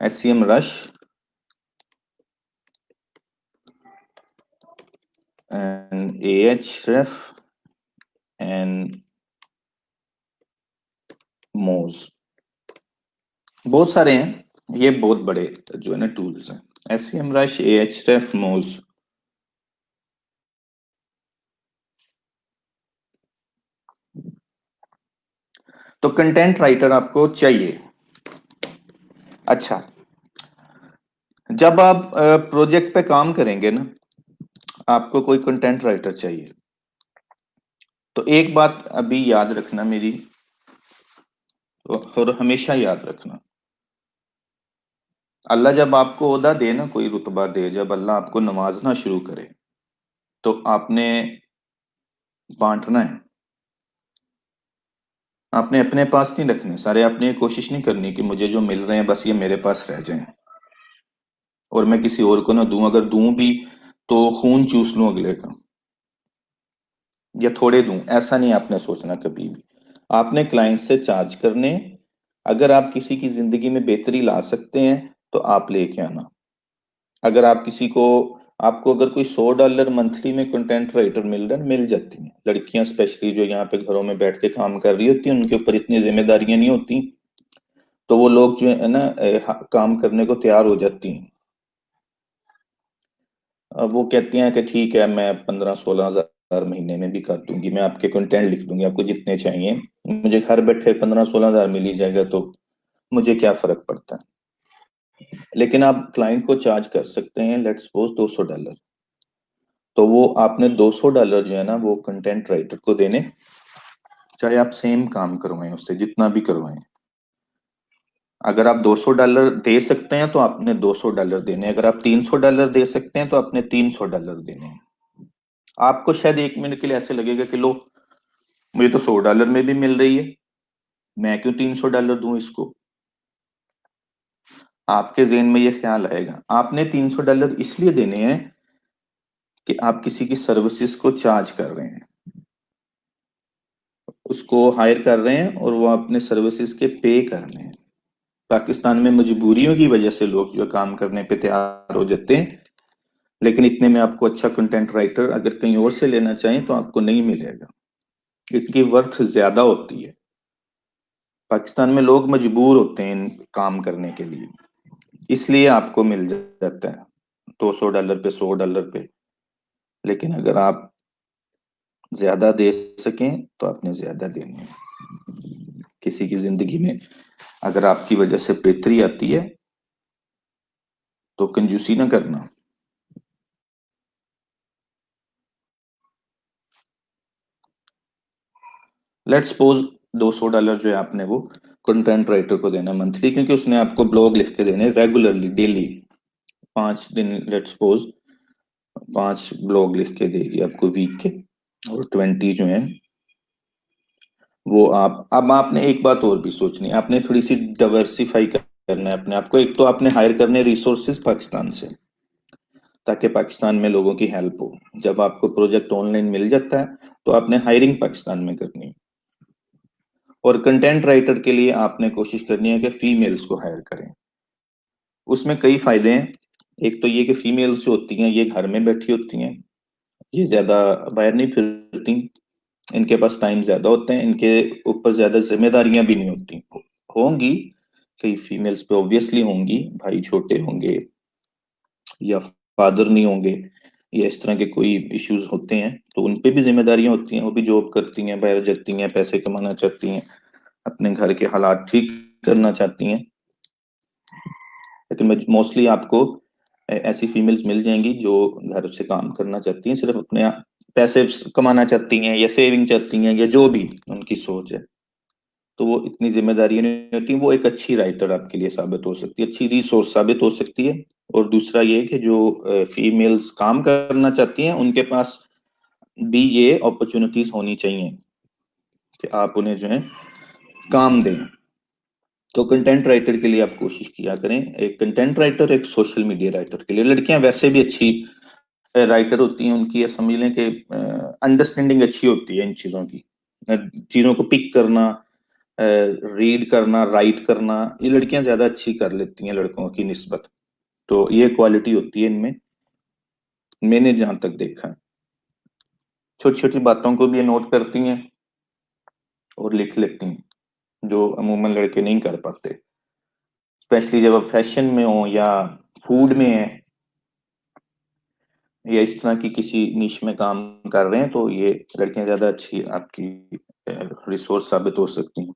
SCM rush and AHF and मोज, बहुत सारे हैं, ये बहुत बड़े जो है ना टूल्स हैं। एससीएम रश, एएचएफ, मोज। तो कंटेंट राइटर आपको चाहिए। अच्छा, जब आप प्रोजेक्ट पे काम करेंगे ना, आपको कोई कंटेंट राइटर चाहिए, तो एक बात अभी याद रखना मेरी, और हमेशा याद रखना, अल्लाह जब आपको ओहदा दे ना, कोई रुतबा दे, जब अल्लाह आपको नवाजना शुरू करे, तो आपने बांटना है। आपने अपने पास नहीं रखने सारे, आपने ये कोशिश नहीं करनी कि मुझे जो मिल रहे हैं बस ये मेरे पास रह जाएं और मैं किसी और को ना दूं, अगर दूं भी तो खून चूस लूं अगले का, या थोड़े दूं, ऐसा नहीं आपने सोचना कभी भी। आपने क्लाइंट से चार्ज करने, अगर आप किसी की जिंदगी में बेहतरी ला सकते हैं तो आप लेके आना। अगर आप किसी को, आपको अगर कोई $100 मंथली में कंटेंट राइटर मिल रहा है, मिल जाती हैं लड़कियां स्पेशली जो यहाँ पे घरों में बैठ के काम कर रही होती हैं, उनके ऊपर इतनी जिम्मेदारियां नहीं होती, तो वो लोग जो है ना काम करने को तैयार हो जाती हैं। अब वो कहती हैं कि ठीक है, मैं 15-16 हज़ार महीने में भी कर दूंगी, मैं आपके कंटेंट लिख दूंगी, आपको जितने चाहिए, मुझे घर बैठे 15-16 हज़ार मिल ही जाएगा, तो मुझे क्या फर्क पड़ता है। लेकिन आप क्लाइंट को चार्ज कर सकते हैं, लेट्स सपोज $200, तो वो आपने $200 जो है ना वो कंटेंट राइटर को देने, चाहे आप सेम काम करवाएं उससे, जितना भी करवाएं। अगर आप $200 दे सकते हैं तो आपने $200 देने, अगर आप $300 दे सकते हैं तो आपने $300 देने। आपको शायद एक मिनट के लिए ऐसे लगेगा कि लो, मुझे तो $100 में भी मिल रही है, मैं क्यों $300 दूं इसको। आपके जेहन में ये ख्याल आएगा, आपने $300 इसलिए देने हैं कि आप किसी की सर्विसेज को चार्ज कर रहे हैं, उसको हायर कर रहे हैं और वो अपने सर्विसेज के पे कर रहे हैं। पाकिस्तान में मजबूरियों की वजह से लोग जो काम करने पे तैयार हो जाते हैं, लेकिन इतने में आपको अच्छा कंटेंट राइटर अगर कहीं और से लेना चाहें तो आपको नहीं मिलेगा, इसकी वर्थ ज्यादा होती है। पाकिस्तान में लोग मजबूर होते हैं इन काम करने के लिए, इसलिए आपको मिल जाता है $200 पे, $100 पे। लेकिन अगर आप ज्यादा दे सकें तो आपने ज्यादा देने हैं। किसी की जिंदगी में अगर आपकी वजह से बेहतरी आती है तो कंजूसी ना करना। लेट्स सपोज $200 जो है आपने वो कंटेंट राइटर को देना मंथली, क्योंकि उसने आपको ब्लॉग लिख के देने रेगुलरली, डेली 5 दिन, लेट्स सपोज 5 ब्लॉग लिख के देगी आपको वीक के, और 20 जो है वो आप, अब आपने एक बात और भी सोचनी है, आपने थोड़ी सी डाइवर्सिफाई करना है अपने आप को। एक तो आपने हायर करने रिसोर्सेज पाकिस्तान से, ताकि पाकिस्तान में लोगों की हेल्प हो। जब आपको प्रोजेक्ट ऑनलाइन मिल जाता है तो आपने हायरिंग पाकिस्तान में करनी है। और कंटेंट राइटर के लिए आपने कोशिश करनी है कि फीमेल्स को हायर करें। उसमें कई फायदे हैं। एक तो ये कि फीमेल्स जो होती हैं ये घर में बैठी होती हैं, ये ज्यादा बाहर नहीं फिरती, इनके पास टाइम ज्यादा होते हैं, इनके ऊपर ज्यादा जिम्मेदारियां भी नहीं होती। होंगी, कई फीमेल्स पे ऑब्वियसली होंगी, भाई छोटे होंगे या फादर नहीं होंगे, या इस तरह के कोई इश्यूज होते हैं, तो उन पे भी जिम्मेदारियां होती हैं, वो भी जॉब करती हैं, बाहर जाती हैं, पैसे कमाना चाहती हैं, अपने घर के हालात ठीक करना चाहती हैं। लेकिन मोस्टली आपको ऐसी फीमेल्स मिल जाएंगी जो घर से काम करना चाहती हैं, सिर्फ अपने पैसे कमाना चाहती हैं या सेविंग चाहती हैं या जो भी उनकी सोच है, तो वो इतनी जिम्मेदारी नहीं होती। वो एक अच्छी राइटर आपके लिए साबित हो सकती है, अच्छी रिसोर्स साबित हो सकती है। और दूसरा ये कि जो फीमेल्स काम करना चाहती हैं उनके पास भी ये अपॉर्चुनिटीज होनी चाहिए कि आप उन्हें जो है काम दें। तो कंटेंट राइटर के लिए आप कोशिश किया करें, एक कंटेंट राइटर, एक सोशल मीडिया राइटर के लिए। लड़कियां वैसे भी अच्छी राइटर होती हैं, उनकी ये समझ लें कि अंडरस्टैंडिंग अच्छी होती है इन चीजों की, चीजों को पिक करना, रीड करना, राइट करना, ये लड़कियां ज्यादा अच्छी कर लेती हैं लड़कों की निस्बत। तो ये क्वालिटी होती है इनमें, मैंने जहां तक देखा है। छोटी छोटी बातों को भी ये नोट करती हैं और लिख लेती हैं, जो अमूमन लड़के नहीं कर पाते, स्पेशली जब आप फैशन में हो या फूड में है या इस तरह की किसी निश में काम कर रहे हैं, तो ये लड़कियां ज्यादा अच्छी आपकी रिसोर्स साबित हो सकती हैं।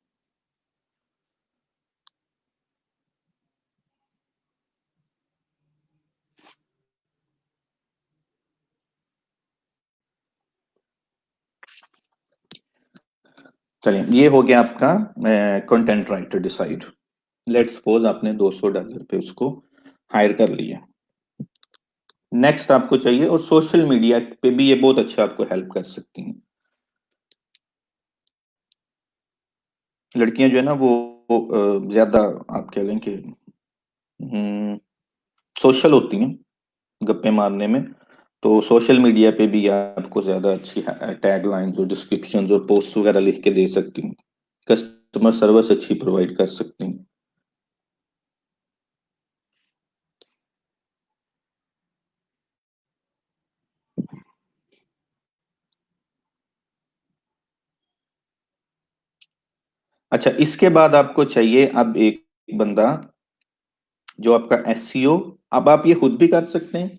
चलिए, ये हो गया आपका content writer decide. Let's suppose आपने $200 पे उसको हायर कर लिया। नेक्स्ट आपको चाहिए, और सोशल मीडिया पे भी ये बहुत अच्छा आपको हेल्प कर सकती हैं। लड़कियां जो है ना वो ज्यादा, आप कह लें कि सोशल होती हैं, गप्पे मारने में। तो सोशल मीडिया पे भी आपको ज्यादा अच्छी टैग लाइन्स और डिस्क्रिप्शन और पोस्ट वगैरह लिख के दे सकती हैं, कस्टमर सर्विस अच्छी प्रोवाइड कर सकती हैं। अच्छा, इसके बाद आपको चाहिए अब एक बंदा जो आपका एसईओ। अब आप ये खुद भी कर सकते हैं,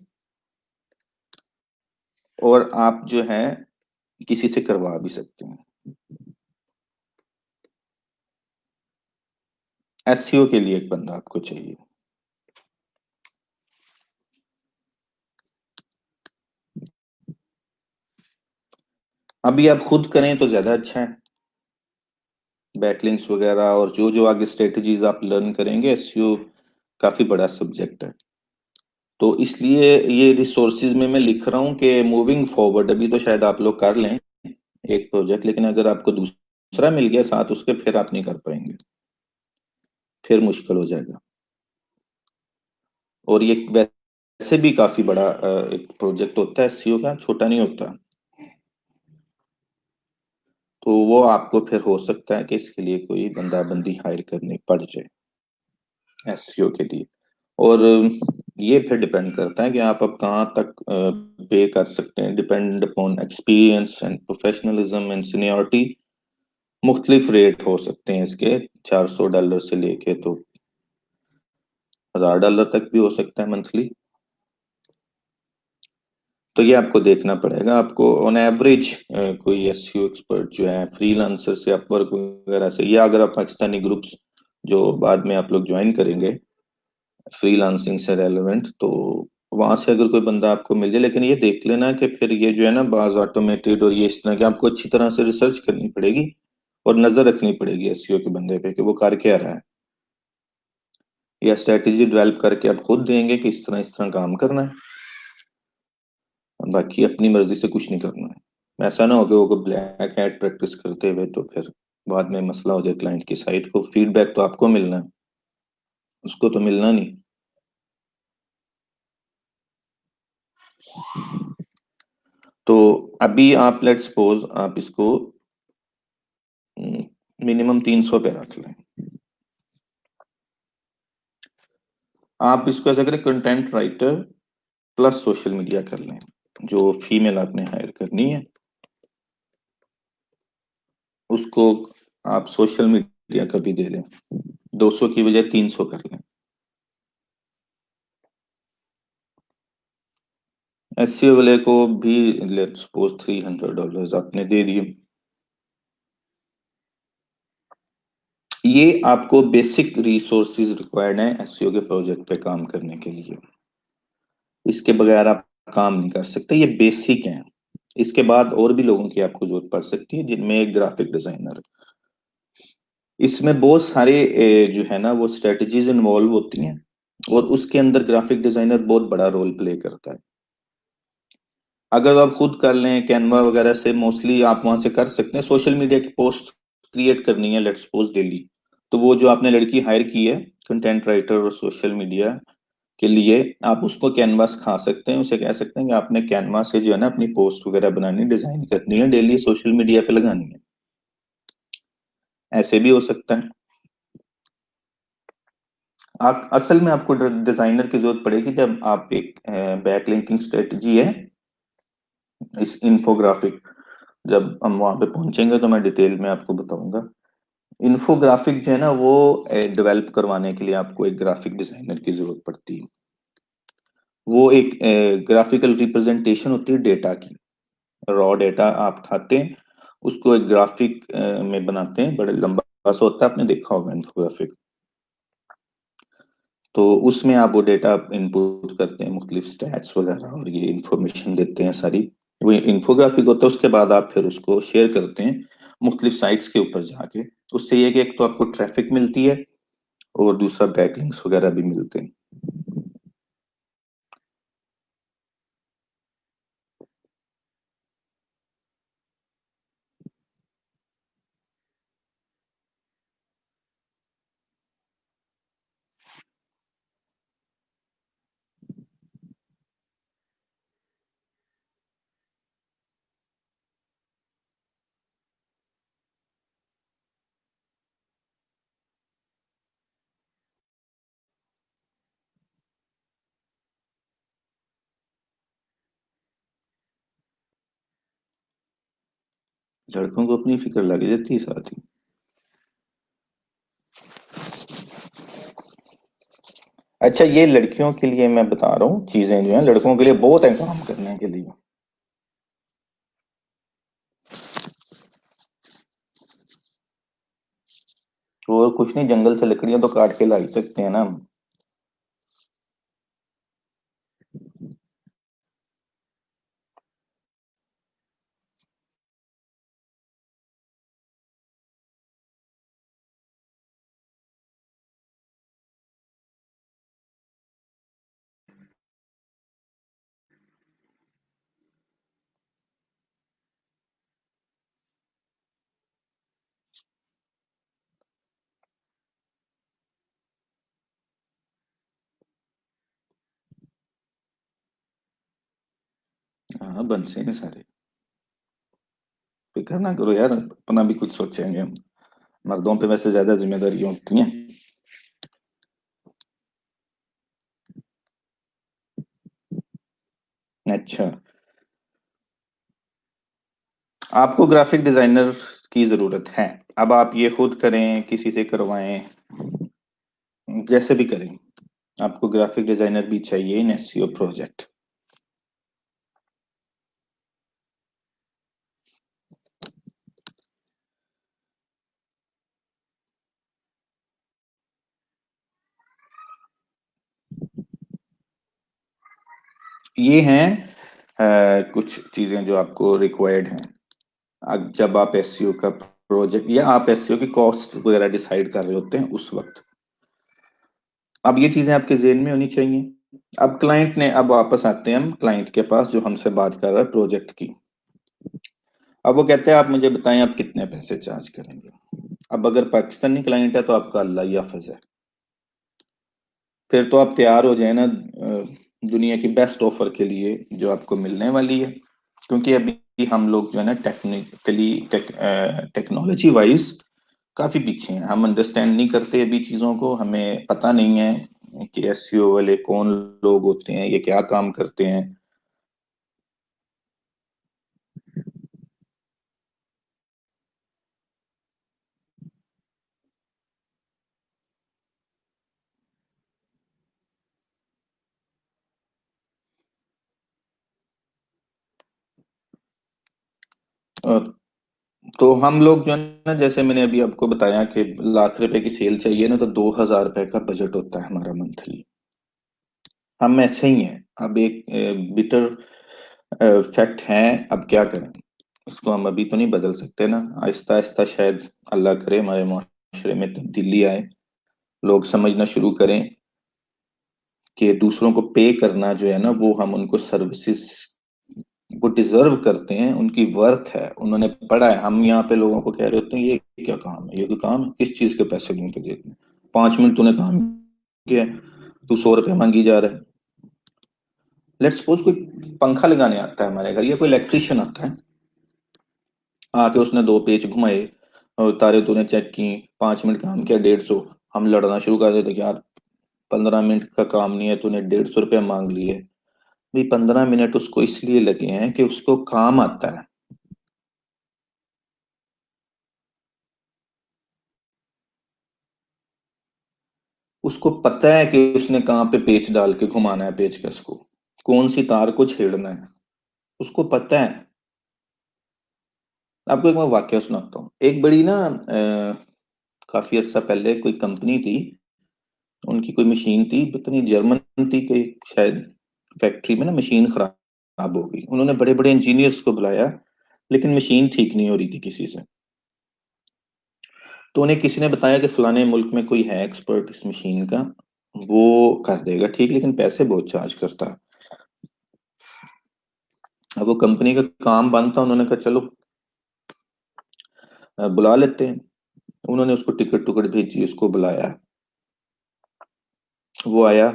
और आप जो है किसी से करवा भी सकते हैं। एसईओ के लिए एक बंदा आपको चाहिए। अभी आप खुद करें तो ज्यादा अच्छा है, बैकलिंक्स वगैरह और जो जो आगे स्ट्रेटजीज आप लर्न करेंगे। एसईओ काफी बड़ा सब्जेक्ट है, तो इसलिए ये रिसोर्सेज में मैं लिख रहा हूँ कि मूविंग फॉरवर्ड अभी तो शायद आप लोग कर लें एक प्रोजेक्ट, लेकिन अगर आपको दूसरा मिल गया साथ उसके, फिर आप नहीं कर पाएंगे, फिर मुश्किल हो जाएगा। और ये वैसे भी काफी बड़ा एक प्रोजेक्ट होता है एसईओ का, छोटा नहीं होता। तो वो आपको फिर हो सकता है कि इसके लिए कोई बंदा बंदी हायर करनी पड़ जाए एसईओ के लिए। और ये फिर डिपेंड करता है कि आप अब कहाँ तक पे कर सकते हैं, depend upon experience and professionalism and seniority. मुख्तलिफ रेट हो सकते हैं इसके, $400 से लेके तो $1000 तक भी हो सकता है मंथली। तो ये आपको देखना पड़ेगा। आपको ऑन एवरेज कोई एसईओ एक्सपर्ट जो है फ्रीलांसर से, अपवर्क वगैरह से, या अगर आप पाकिस्तानी ग्रुप्स जो बाद में आप लोग ज्वाइन करेंगे फ्रीलांसिंग से रेलेवेंट, तो वहां से अगर कोई बंदा आपको मिल जाए। लेकिन ये देख लेना कि फिर ये जो है ना बाज ऑटोमेटेड और ये इस तरह की, आपको अच्छी तरह से रिसर्च करनी पड़ेगी और नजर रखनी पड़ेगी एसईओ के बंदे पे कि वो कर क्या रहा है, या स्ट्रेटेजी डेवलप करके आप खुद देंगे कि इस तरह काम करना है। बाकी अपनी मर्जी से कुछ नहीं करना है। ऐसा ना हो कि वो ब्लैक हैट प्रैक्टिस करते हुए तो फिर बाद में मसला हो जाए क्लाइंट की साइड को। फीडबैक तो आपको मिलना है, उसको तो मिलना नहीं। तो अभी आप लेट्स सपोज आप इसको मिनिमम 300 पे रख लें। आप इसको ऐसा करें, content writer plus social media कर लें। जो फीमेल आपने हायर करनी है उसको आप सोशल मीडिया का भी दे लें, 200 की बजाय 300 कर लें। एससीओ वाले को भी लेट्स सपोज $300 आपने दे दिए। ये आपको बेसिक रिसोर्सेज रिक्वायर्ड हैं एसईओ के प्रोजेक्ट पे काम करने के लिए। इसके बगैर आप काम नहीं कर सकते, ये बेसिक हैं। इसके बाद और भी लोगों की आपको जरूरत पड़ सकती है, जिनमें एक ग्राफिक डिजाइनर। इसमें बहुत सारे जो है ना वो स्ट्रेटजीज इन्वॉल्व होती हैं, और उसके अंदर ग्राफिक डिजाइनर बहुत बड़ा रोल प्ले करता है। अगर आप खुद कर लें कैनवा वगैरह से, मोस्टली आप वहां से कर सकते हैं। सोशल मीडिया की पोस्ट क्रिएट करनी है लेट्स सपोज डेली, तो वो जो आपने लड़की हायर की है कंटेंट राइटर और सोशल मीडिया के लिए, आप उसको कैनवास खा सकते हैं। उसे कह सकते हैं कि आपने कैनवा से जो है ना अपनी पोस्ट वगैरह बनानी, डिजाइन करनी है, डेली सोशल मीडिया पे लगानी है। ऐसे भी हो सकता है। आप असल में आपको डिजाइनर की जरूरत पड़ेगी जब आप एक बैकलिंकिंग स्ट्रेटजी है, इस इन्फोग्राफिक, जब हम वहां पे पहुंचेंगे तो मैं डिटेल में आपको बताऊंगा। इन्फोग्राफिक जो है ना वो डेवलप करवाने के लिए आपको एक ग्राफिक डिजाइनर की जरूरत पड़ती है। वो एक ग्राफिकल रिप्रेजेंटेशन होती है डेटा की। रॉ डेटा आप उठाते हैं, उसको एक ग्राफिक में बनाते हैं, बड़ा लंबा सा होता है, आपने देखा होगा इन्फोग्राफिक। तो उसमें आप वो डेटा इनपुट करते हैं, मुख्तलिफ स्टैट्स वगैरह, और ये इंफॉर्मेशन देते हैं सारी। वो इन्फोग्राफिक होता है। उसके बाद आप फिर उसको शेयर करते हैं, मुख्तलिफ साइट्स के ऊपर जाके। उससे ये है कि एक तो आपको ट्रैफिक मिलती है और दूसरा बैकलिंक्स वगैरह भी मिलते हैं। लड़कों को अपनी फिक्र लग जाती है साथ ही। अच्छा, ये लड़कियों के लिए मैं बता रहा हूँ, चीजें जो है लड़कों के लिए बहुत है काम करने के लिए। और कुछ नहीं, जंगल से लकड़ियां तो काट के ला ही सकते हैं ना हम। हाँ, बन से हैं सारे। फिक्र ना करो यार, अपना भी कुछ सोचेंगे हम। मर्दों पे वैसे ज्यादा जिम्मेदारियां होती हैं। अच्छा, आपको ग्राफिक डिजाइनर की जरूरत है। अब आप ये खुद करें, किसी से करवाएं, जैसे भी करें, आपको ग्राफिक डिजाइनर भी चाहिए इन एसईओ प्रोजेक्ट। ये हैं कुछ चीजें जो आपको रिक्वायर्ड हैं। जब आप एसईओ का प्रोजेक्ट या आप एसईओ की कॉस्ट वगैरह डिसाइड कर रहे होते हैं उस वक्त, अब ये चीजें आपके जेहन में होनी चाहिए। अब क्लाइंट ने, अब वापस आते हैं हम क्लाइंट के पास जो हमसे बात कर रहा है प्रोजेक्ट की। अब वो कहते हैं आप मुझे बताएं आप कितने पैसे चार्ज करेंगे। अब अगर पाकिस्तानी क्लाइंट है तो आपका अल्लाह ही हाफिज है। फिर तो आप तैयार हो जाए ना दुनिया की बेस्ट ऑफर के लिए जो आपको मिलने वाली है। क्योंकि अभी हम लोग जो है ना टेक्नोलॉजी वाइज काफी पीछे हैं। हम अंडरस्टैंड नहीं करते अभी चीजों को, हमें पता नहीं है कि एसईओ वाले कौन लोग होते हैं, ये क्या काम करते हैं। अ, तो हम लोग जो है ना, जैसे मैंने अभी आपको बताया कि लाख रुपए की सेल चाहिए ना, तो 2,000 रुपए का बजट होता है हमारा मंथली। हम ऐसे ही हैं। अब एक बिटर फैक्ट है, अब क्या करें, इसको हम अभी तो नहीं बदल सकते ना। आहिस्ता आहिस्ता शायद अल्लाह करे हमारे माशरे में तब्दीली आए, लोग समझना शुरू करें कि दूसरों को पे करना जो है ना, वो हम उनको सर्विसेज वो डिजर्व करते हैं, उनकी वर्थ है, उन्होंने पढ़ा है। हम यहाँ पे लोगों को कह रहे होते हैं ये क्या काम है, ये कोई काम है, किस चीज के पैसे दूं तुझे इतने? 5 मिनट तूने काम किया है, तू 100 रुपये मांगी जा रहा है। लेट्स सपोज कोई पंखा लगाने आता है हमारे घर, या कोई इलेक्ट्रिशियन आता है, आके उसने 2 पेज घुमाए और तारे तूने चेक की, 5 मिनट काम किया, 150। हम लड़ना शुरू कर देते कि यार 15 मिनट का काम नहीं है, तूने 150 रुपये मांग लिए। भाई 15 मिनट उसको इसलिए लगे हैं कि उसको काम आता है। उसको पता है कि उसने कहाँ पे पेच डाल के घुमाना है पेचकस को, कौन सी तार को छेड़ना है, उसको पता है। आपको एक मैं वाक्य सुनाता हूँ। एक बड़ी ना काफी अर्सा पहले कोई कंपनी थी, उनकी कोई मशीन थी, पता नहीं जर्मन थी कोई शायद। फैक्ट्री में ना मशीन खराब हो गई, उन्होंने बड़े बड़े इंजीनियर्स को बुलाया, लेकिन मशीन ठीक नहीं हो रही थी किसी से। तो उन्हें किसी ने बताया कि फलाने मुल्क में कोई है एक्सपर्ट इस मशीन का, वो कर देगा ठीक, लेकिन पैसे बहुत चार्ज करता है। अब वो कंपनी का काम बंद था, उन्होंने कहा चलो बुला लेते हैं। उन्होंने उसको टिकट टुकट भेजी, उसको बुलाया, वो आया,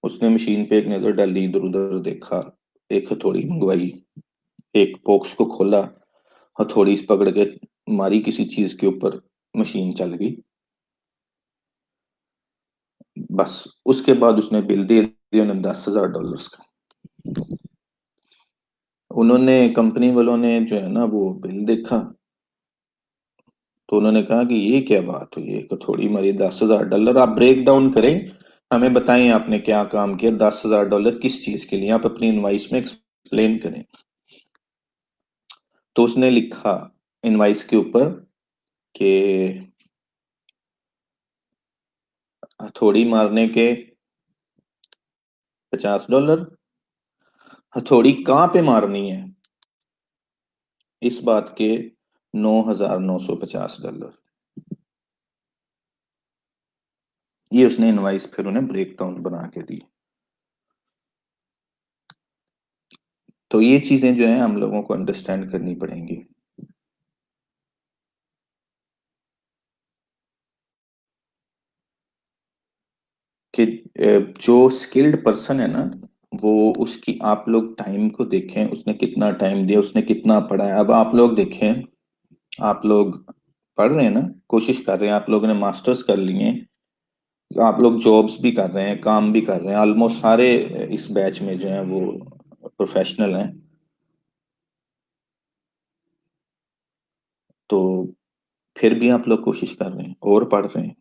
उसने मशीन पे एक नजर डाली, इधर उधर देखा, एक हथौड़ी मंगवाई, एक बॉक्स को खोला, हथौड़ी पकड़ के मारी किसी चीज के ऊपर, मशीन चल गई। बस उसके बाद उसने बिल दे दिया उन्हें $10,000 का। उन्होंने कंपनी वालों ने जो है ना वो बिल देखा, तो उन्होंने कहा कि ये क्या बात हुई, एक थोड़ी मारी $10,000, आप ब्रेक डाउन करें, हमें बताएं आपने क्या काम किया, $10,000 किस चीज के लिए, आप अपनी इनवाइस में एक्सप्लेन करें। तो उसने लिखा इनवाइस के ऊपर कि हथौड़ी मारने के $50, हथौड़ी कहाँ पे मारनी है इस बात के $9,950। ये उसने इनवाइस फिर उन्हें ब्रेक डाउन बना के दी। तो ये चीजें जो है हम लोगों को अंडरस्टैंड करनी पड़ेंगी। कि जो स्किल्ड पर्सन है ना, वो उसकी आप लोग टाइम को देखें, उसने कितना टाइम दिया, उसने कितना पढ़ा है। अब आप लोग देखें, आप लोग पढ़ रहे हैं ना, कोशिश कर रहे हैं, आप लोगों ने मास्टर्स कर लिए हैं, आप लोग जॉब्स भी कर रहे हैं, काम भी कर रहे हैं, ऑलमोस्ट सारे इस बैच में जो है वो प्रोफेशनल हैं। तो फिर भी आप लोग कोशिश कर रहे हैं और पढ़ रहे हैं।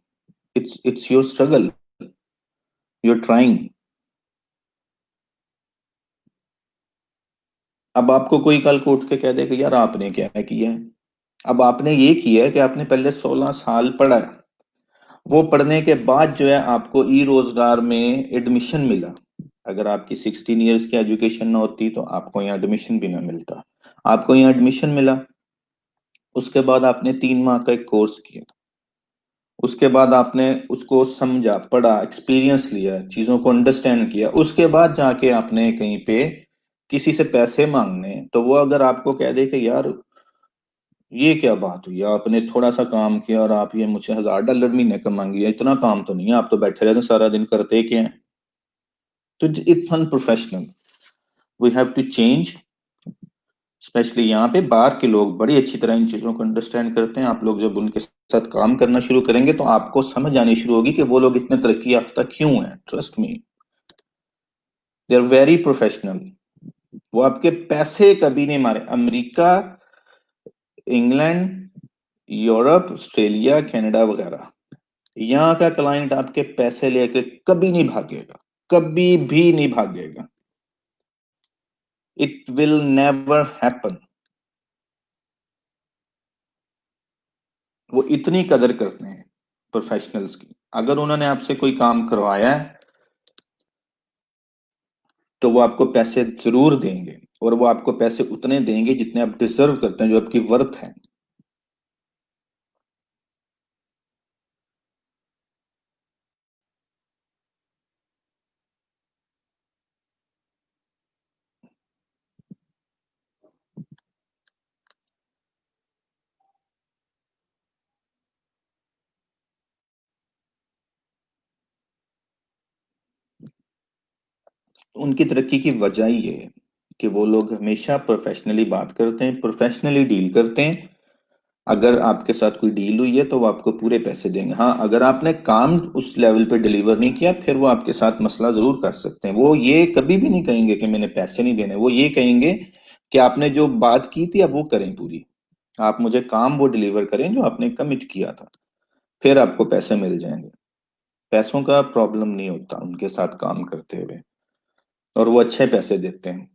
It's your struggle, you are trying. अब आपको कोई कल को उठ के कह दे कि यार आपने क्या किया है। अब आपने ये किया है कि आपने पहले 16 साल पढ़ा है, वो पढ़ने के बाद जो है आपको ई रोजगार में एडमिशन मिला। अगर आपकी 16 इयर्स की एजुकेशन ना होती तो आपको यहाँ एडमिशन भी ना मिलता। आपको यहाँ एडमिशन मिला, उसके बाद आपने 3 माह का एक कोर्स किया, उसके बाद आपने उसको समझा, पढ़ा, एक्सपीरियंस लिया, चीजों को अंडरस्टैंड किया, उसके बाद जाके आपने कहीं पे किसी से पैसे मांगने, तो वो अगर आपको कह दे कि यार ये क्या बात हुई, आपने थोड़ा सा काम किया और आप ये मुझे $1,000 महीने का मांगिए, इतना काम तो नहीं है, आप तो बैठे रहते हैं सारा दिन, करते क्या है। तो it's unprofessional, we have to change. Especially यहाँ पे बाहर के लोग बड़ी अच्छी तरह इन चीजों को अंडरस्टैंड करते हैं। आप लोग जब उनके साथ काम करना शुरू करेंगे तो आपको समझ आनी शुरू होगी कि वो लोग इतने तरक्की याफ्ता क्यों हैं। Trust me, they are very professional. वो आपके पैसे कभी नहीं मारे। America, England, Europe, Australia, Canada वगैरह, यहाँ का क्लाइंट आपके पैसे लेके कभी नहीं भागेगा, कभी भी नहीं भागेगा। It will never happen. वो इतनी कदर करते हैं प्रोफेशनल्स की। अगर उन्होंने आपसे कोई काम करवाया है तो वो आपको पैसे जरूर देंगे, और वो आपको पैसे उतने देंगे जितने आप डिजर्व करते हैं, जो आपकी वर्थ है। उनकी तरक्की की वजह ही ये है कि वो लोग हमेशा प्रोफेशनली बात करते हैं, प्रोफेशनली डील करते हैं। अगर आपके साथ कोई डील हुई है तो वो आपको पूरे पैसे देंगे। हाँ, अगर आपने काम उस लेवल पे डिलीवर नहीं किया, फिर वो आपके साथ मसला जरूर कर सकते हैं। वो ये कभी भी नहीं कहेंगे कि मैंने पैसे नहीं देने, वो ये कहेंगे कि आपने जो बात की थी अब वो करें पूरी, आप मुझे काम वो डिलीवर करें जो आपने कमिट किया था, फिर आपको पैसे मिल जाएंगे। पैसों का प्रॉब्लम नहीं होता उनके साथ काम करते हुए, और वो अच्छे पैसे देते हैं।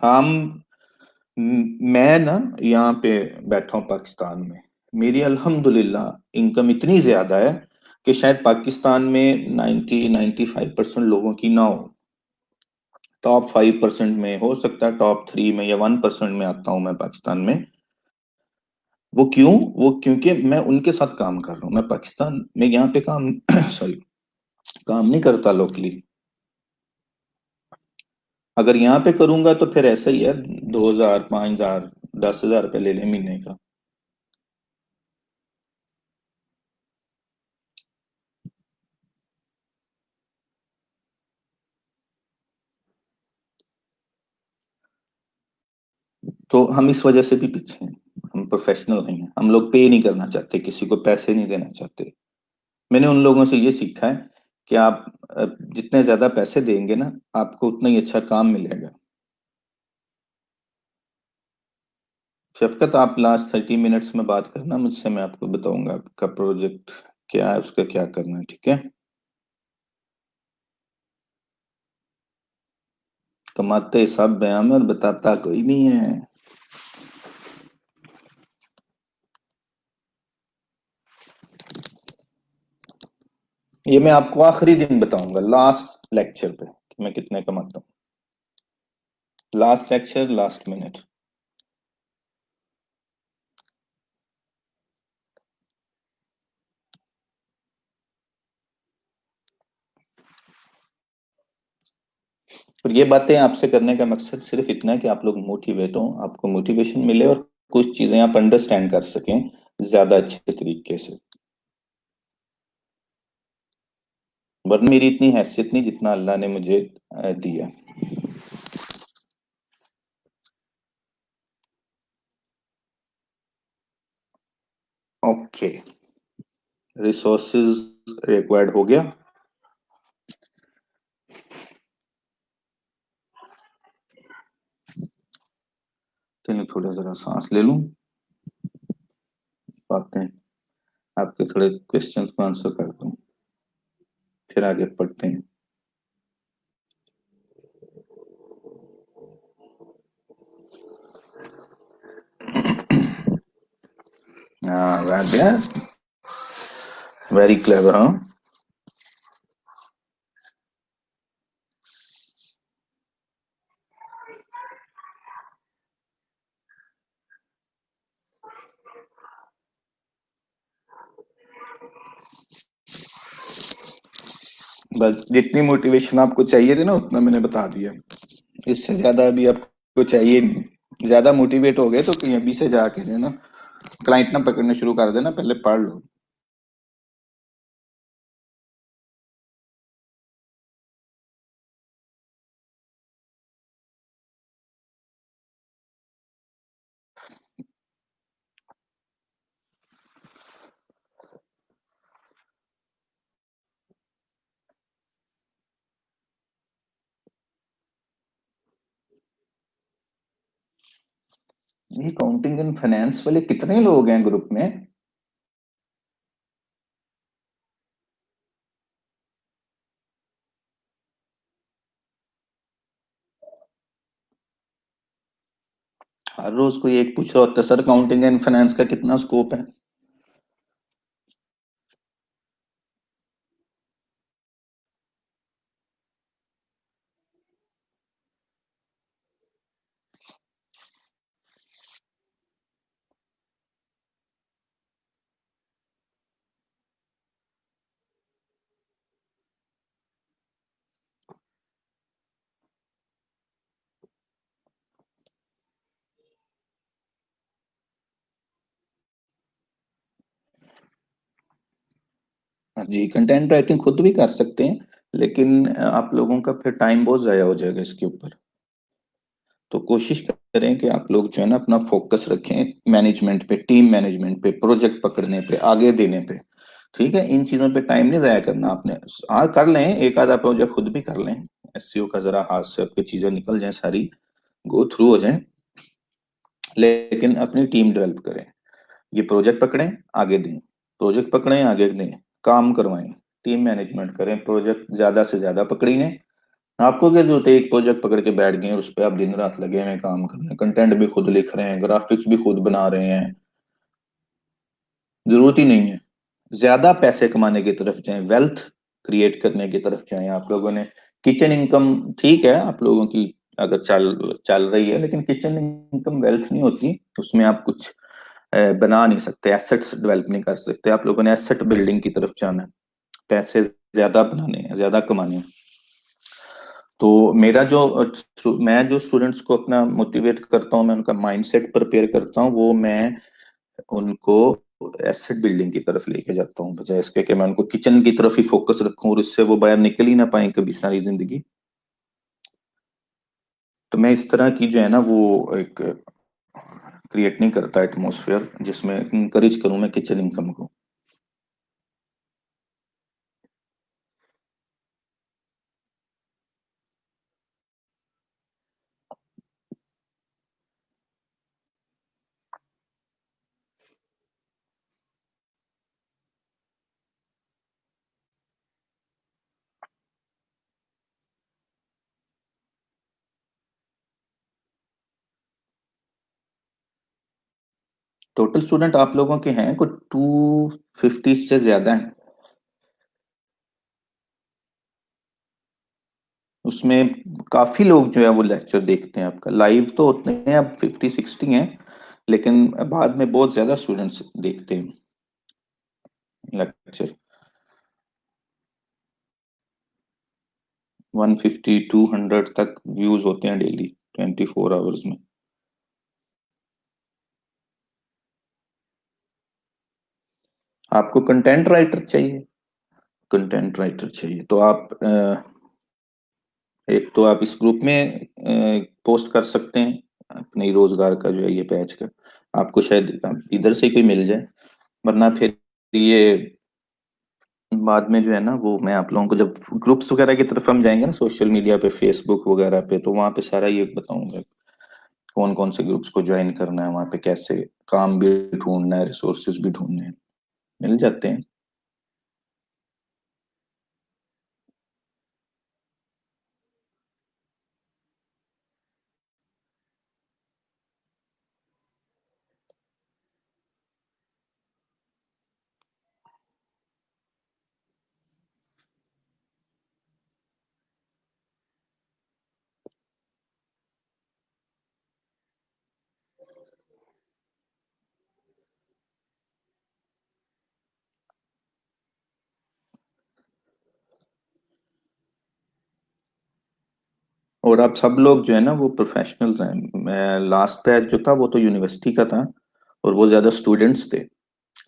हम मैं ना यहाँ पे बैठा हूँ पाकिस्तान में, मेरी अल्हम्दुलिल्लाह इनकम इतनी ज्यादा है कि शायद पाकिस्तान में 90-95% लोगों की ना हो। टॉप 5% में हो सकता है, टॉप 3 में या 1% में आता हूँ मैं पाकिस्तान में। वो क्यों? वो क्योंकि मैं उनके साथ काम कर रहा हूँ, मैं पाकिस्तान में यहाँ पे काम सॉरी, काम नहीं करता लोकली। अगर यहाँ पे करूंगा तो फिर ऐसा ही है, 2,000, 5,000, 10,000 रुपये ले ले महीने का। तो हम इस वजह से भी पीछे हैं, हम प्रोफेशनल नहीं है, हम लोग पे नहीं करना चाहते, किसी को पैसे नहीं देना चाहते। मैंने उन लोगों से ये सीखा है कि आप जितने ज्यादा पैसे देंगे ना, आपको उतना ही अच्छा काम मिलेगा। शफकत, आप लास्ट 30 मिनट्स में बात करना मुझसे, मैं आपको बताऊंगा आपका प्रोजेक्ट क्या है, उसका क्या करना है, ठीक है? कमाते सब हैं हम, और बताता कोई नहीं है। ये मैं आपको आखिरी दिन बताऊंगा, लास्ट लेक्चर पे, कि मैं कितने कमाता हूँ। Last lecture, last minute. और ये बातें आपसे करने का मकसद सिर्फ इतना है कि आप लोग मोटिवेट हो, आपको मोटिवेशन मिले, और कुछ चीजें आप अंडरस्टैंड कर सकें ज्यादा अच्छे तरीके से। वरना मेरी इतनी हैसियत नहीं जितना अल्लाह ने मुझे दिया। ओके, रिसोर्सेज रिक्वायर्ड हो गया। चलिए थोड़ा जरा सांस ले लूं, बातें आपके थोड़े क्वेश्चंस को आंसर कर दूं, फिर आगे पढ़ते हैं। हाँ, वेरी क्लेवर, हाँ। बस जितनी मोटिवेशन आपको चाहिए थी ना, उतना मैंने बता दिया। इससे ज्यादा अभी आपको चाहिए नहीं। ज्यादा मोटिवेट हो गए तो कहीं अभी से जाके जो है ना, क्लाइंट ना पकड़ने शुरू कर देना, पहले पढ़ लो। ये काउंटिंग एंड फाइनेंस वाले कितने लोग हैं ग्रुप में? हर रोज कोई एक पूछ रहा होता है, सर काउंटिंग एंड फाइनेंस का कितना स्कोप है? हाँ जी, कंटेंट राइटिंग खुद भी कर सकते हैं, लेकिन आप लोगों का फिर टाइम बहुत ज़ाया हो जाएगा इसके ऊपर। तो कोशिश करें कि आप लोग जो है ना अपना फोकस रखें मैनेजमेंट पे, टीम मैनेजमेंट पे, प्रोजेक्ट पकड़ने पे, आगे देने पे। ठीक है, इन चीज़ों पे टाइम नहीं ज़ाया करना आपने। हाँ, कर लें, एक आधा प्रोजेक्ट खुद भी कर लें। एसईओ का ज़रा हाथ से आपकी चीज़ें निकल जाएं, सारी गो थ्रू हो जाएं, लेकिन अपनी टीम डेवलप करें। ये प्रोजेक्ट पकड़ें, आगे दें, प्रोजेक्ट पकड़ें, आगे दें, काम करवाएं, टीम मैनेजमेंट करें, प्रोजेक्ट ज्यादा से ज्यादा पकड़िए। आपको क्या जरूरत है, एक प्रोजेक्ट पकड़ के बैठ गए और उस पर आप दिन रात लगे हुए हैं काम कर रहे हैं, कंटेंट भी खुद लिख रहे हैं, ग्राफिक्स भी खुद बना रहे हैं? जरूरत ही नहीं है। ज्यादा पैसे कमाने की तरफ जाएं, वेल्थ क्रिएट करने की तरफ जाएं। आप लोगों ने किचन इनकम, ठीक है आप लोगों की अगर चल चल रही है, लेकिन किचन इनकम वेल्थ नहीं होती। उसमें आप कुछ बना नहीं सकते, एसेट्स डेवलप नहीं कर सकते। आप लोगों ने एसेट बिल्डिंग की तरफ जाना है, पैसे ज्यादा बनाने हैं, ज्यादा कमाने हैं। तो मेरा जो मैं जो स्टूडेंट्स को अपना मोटिवेट करता हूँ, मैं उनका माइंडसेट प्रिपेयर करता हूँ, वो मैं उनको एसेट बिल्डिंग की तरफ लेके जाता हूँ, बजाय इसके कि मैं उनको किचन की तरफ ही फोकस रखूं और उससे वो बाहर निकल ही ना पाए कभी सारी जिंदगी। तो मैं इस तरह की जो है ना वो एक क्रिएट नहीं करता एटमोसफियर जिसमें इंकरेज करूं मैं किचन इनकम को। टोटल स्टूडेंट आप लोगों के हैं कुछ 250 से ज्यादा हैं। उसमें काफी लोग जो है वो लेक्चर देखते हैं, आपका लाइव तो उतने हैं, अब 50-60 हैं, लेकिन बाद में बहुत ज्यादा स्टूडेंट्स देखते हैं लेक्चर। 150-200 तक व्यूज होते हैं डेली 24 आवर्स में। आपको कंटेंट राइटर चाहिए? कंटेंट राइटर चाहिए तो आप एक तो आप इस ग्रुप में पोस्ट कर सकते हैं अपने रोजगार का जो है ये पैच का, आपको शायद इधर से कोई मिल जाए। वरना फिर ये बाद में जो है ना वो मैं आप लोगों को जब ग्रुप्स वगैरह की तरफ हम जाएंगे ना सोशल मीडिया पे, फेसबुक वगैरह पे, तो वहां पे सारा ये बताऊंगा कौन कौन से ग्रुप्स को ज्वाइन करना है, वहां पे कैसे काम भी ढूंढना है, रिसोर्सेज भी ढूंढने हैं, मिल जाते हैं। और आप सब लोग जो है ना वो प्रोफेशनल्स हैं। मैं लास्ट बैच जो था वो तो यूनिवर्सिटी का था और वो ज्यादा स्टूडेंट्स थे,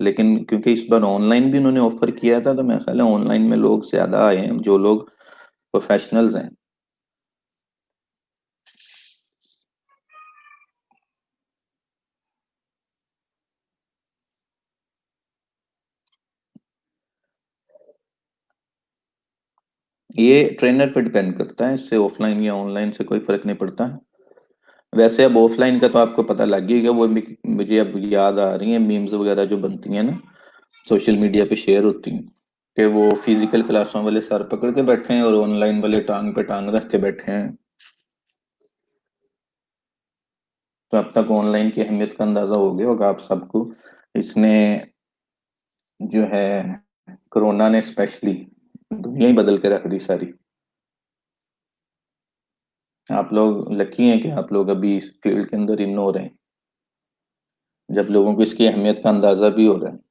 लेकिन क्योंकि इस बार ऑनलाइन भी उन्होंने ऑफर किया था तो मेरा ख्याल है ऑनलाइन में लोग ज्यादा आए हैं जो लोग प्रोफेशनल्स हैं। ये ट्रेनर पे डिपेंड करता है, इससे ऑफलाइन या ऑनलाइन से कोई फर्क नहीं पड़ता है। वैसे अब ऑफलाइन का तो आपको पता लग ही गया, वो मुझे अब याद आ रही है मीम्स वगैरह जो बनती हैं ना, सोशल मीडिया पे शेयर होती हैं कि वो फिजिकल क्लासों वाले सर पकड़ के बैठे हैं और ऑनलाइन वाले टांग पे टांग रख के बैठे हैं। तो अब तक ऑनलाइन की अहमियत का अंदाजा हो गया होगा आप सबको। इसने जो है कोरोना ने स्पेशली दुनिया ही बदल के रख दी सारी। आप लोग लकी हैं कि आप लोग अभी इस फील्ड के अंदर इन हो रहे हैं, जब लोगों को इसकी अहमियत का अंदाजा भी हो रहा है।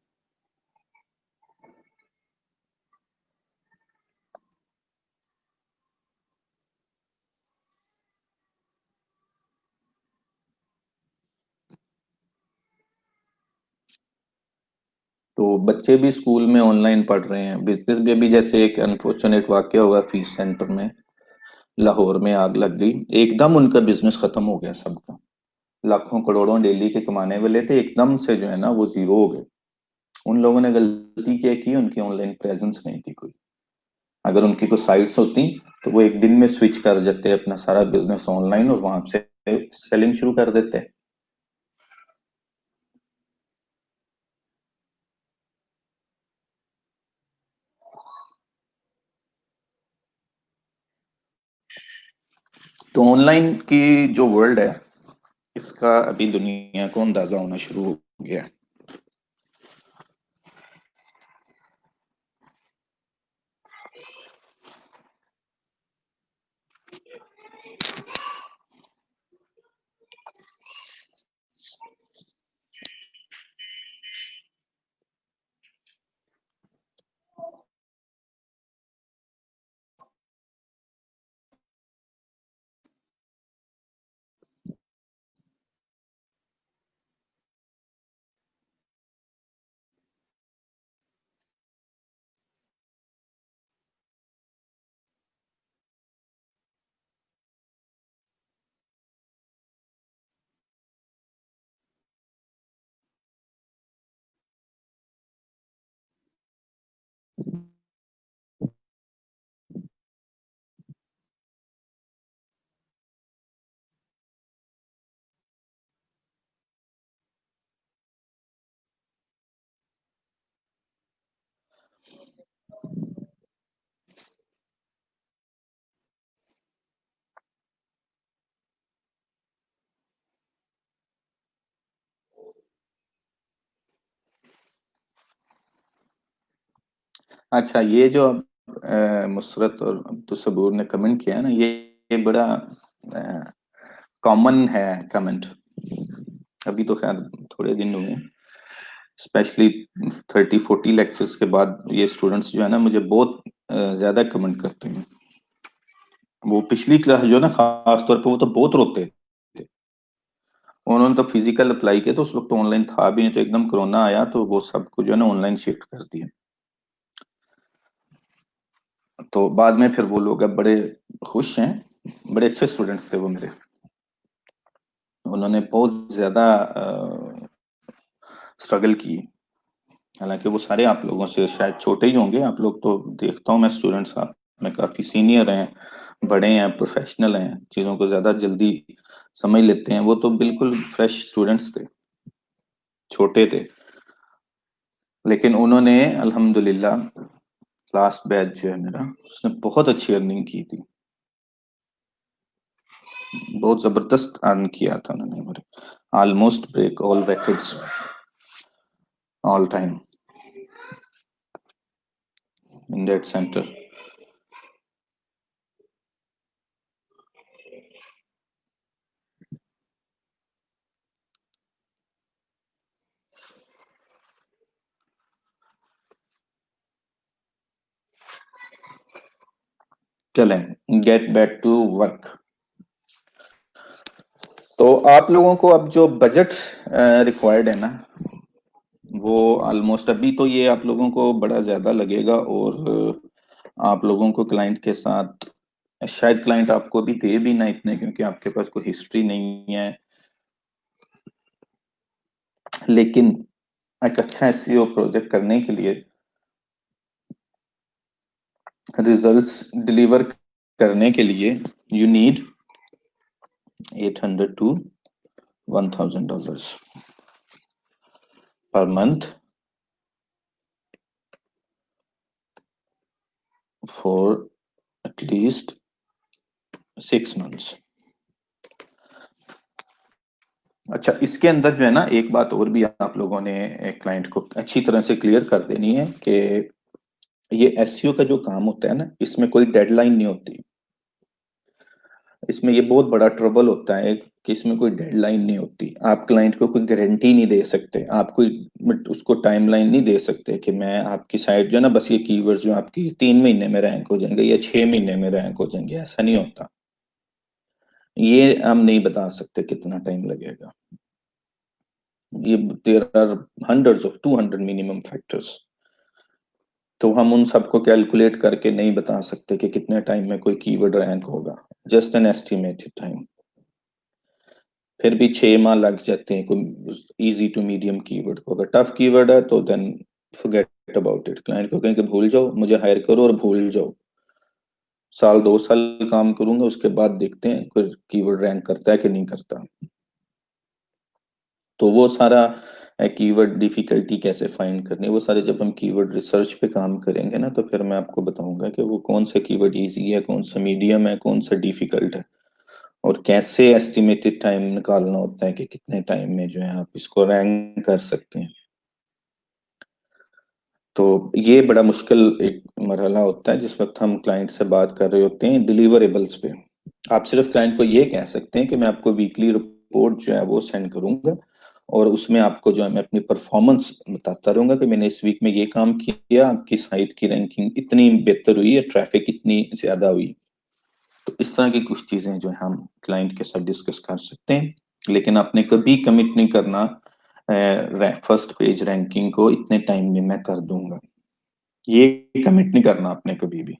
तो बच्चे भी स्कूल में ऑनलाइन पढ़ रहे हैं, बिजनेस भी। अभी जैसे एक अनफॉर्चुनेट वाकया हुआ फीस सेंटर में, लाहौर में आग लग गई, एकदम उनका बिजनेस खत्म हो गया सबका। लाखों करोड़ों डेली के कमाने वाले थे, एकदम से जो है ना वो जीरो हो गए। उन लोगों ने गलती क्या की, उनकी ऑनलाइन प्रेजेंस नहीं थी कोई। अगर उनकी कोई साइट्स होती तो वो एक दिन में स्विच कर देते अपना सारा बिजनेस ऑनलाइन और वहां से सेलिंग शुरू कर देते। तो ऑनलाइन की जो वर्ल्ड है इसका अभी दुनिया को अंदाजा होना शुरू हो गया है। अच्छा, ये जो अब मुसरत और अब्दुल सबूर ने कमेंट किया है ना, ये बड़ा कॉमन है कमेंट। अभी तो खैर थोड़े दिन हुए, स्पेशली 30-40 लेक्चर्स के बाद ये स्टूडेंट्स जो है ना मुझे बहुत ज्यादा कमेंट करते हैं। वो पिछली क्लास जो है ना, खास तौर पे वो तो बहुत रोते थे। उन्होंने तो फिजिकल अप्लाई किया, तो उस वक्त तो ऑनलाइन था भी नहीं, तो एकदम कोरोना आया तो वो सबको जो है ना ऑनलाइन शिफ्ट कर दिया। तो बाद में फिर वो लोग अब बड़े खुश हैं। बड़े अच्छे स्टूडेंट्स थे वो मेरे। उन्होंने बहुत ज्यादा स्ट्रगल की। हालांकि वो सारे आप लोगों से शायद छोटे ही होंगे, आप लोग तो देखता हूँ मैं स्टूडेंट्स आप में काफी सीनियर हैं, बड़े हैं, प्रोफेशनल हैं, चीजों को ज्यादा जल्दी समझ लेते हैं। वो तो बिल्कुल फ्रेश स्टूडेंट्स थे, छोटे थे। लेकिन उन्होंने अल्हम्दुलिल्लाह, लास्ट बैच जो है मेरा, उसने बहुत अच्छी अर्निंग की थी। बहुत जबरदस्त अर्न किया था उन्होंने मेरे। Almost break all records all time in that centre. चलें, गेट बैक टू वर्क। तो आप लोगों को अब जो बजट रिक्वायर्ड है ना, वो ऑलमोस्ट अभी तो ये आप लोगों को बड़ा ज्यादा लगेगा। और आप लोगों को क्लाइंट के साथ, शायद क्लाइंट आपको भी दे भी ना इतने, क्योंकि आपके पास कोई हिस्ट्री नहीं है। लेकिन एक अच्छा एसईओ प्रोजेक्ट करने के लिए, रिजल्ट्स डिलीवर करने के लिए, you need 800 to $1,000 per month for at least 6 months। अच्छा, इसके अंदर जो है ना एक बात और भी आप लोगों ने क्लाइंट को अच्छी तरह से क्लियर कर देनी है कि ये एसईओ का जो काम होता है ना, इसमें कोई डेडलाइन नहीं होती। इसमें ये बहुत बड़ा ट्रबल होता है कि इसमें कोई डेडलाइन नहीं होती। आप क्लाइंट को कोई गारंटी नहीं दे सकते, आप कोई उसको टाइमलाइन नहीं दे सकते कि मैं आपकी साइट जो है ना, बस ये कीवर्ड्स जो आपकी 3 महीने में रैंक हो जाएंगे या 6 महीने में रैंक हो जाएंगे, ऐसा नहीं होता। ये हम नहीं बता सकते कितना टाइम लगेगा। ये there are hundreds of 200 minimum factors. तो हम उन सबको कैलकुलेट करके नहीं बता सकते कि कितने टाइम में कोई कीवर्ड रैंक होगा। Just an estimated time. फिर भी 6 माह लग जाते हैं कोई इजी टू मीडियम कीवर्ड को। अगर टफ कीवर्ड है तो then forget about it. Client को कहें कि भूल जाओ, मुझे हायर करो और भूल जाओ। साल 2 साल काम करूंगा, उसके बाद देखते हैं कोई कीवर्ड रैंक करता है कि नहीं करता। तो वो सारा कीवर्ड डिफिकल्टी कैसे फाइंड करनी है, वो सारे जब हम कीवर्ड रिसर्च पे काम करेंगे ना, तो फिर मैं आपको बताऊंगा कि वो कौन सा कीवर्ड इजी है, कौन सा मीडियम है, कौन सा डिफिकल्ट है। और कैसे एस्टिमेटेड टाइम निकालना होता है कि कितने टाइम में जो है आप इसको रैंक कर सकते हैं। तो ये बड़ा मुश्किल एक मरहला होता है जिस वक्त हम क्लाइंट से बात कर रहे होते हैं डिलीवरेबल्स पे। आप सिर्फ क्लाइंट को ये कह सकते हैं कि मैं आपको वीकली रिपोर्ट जो है वो सेंड करूंगा, और उसमें आपको जो है मैं अपनी परफॉर्मेंस बताता रहूंगा कि मैंने इस वीक में ये काम किया, आपकी साइट की रैंकिंग इतनी बेहतर हुई है, ट्रैफिक इतनी ज्यादा हुई। तो इस तरह की कुछ चीजें जो है हम क्लाइंट के साथ डिस्कस कर सकते हैं। लेकिन आपने कभी कमिट नहीं करना फर्स्ट पेज रैंकिंग को इतने टाइम में मैं कर दूंगा। ये कमिट नहीं करना आपने कभी भी।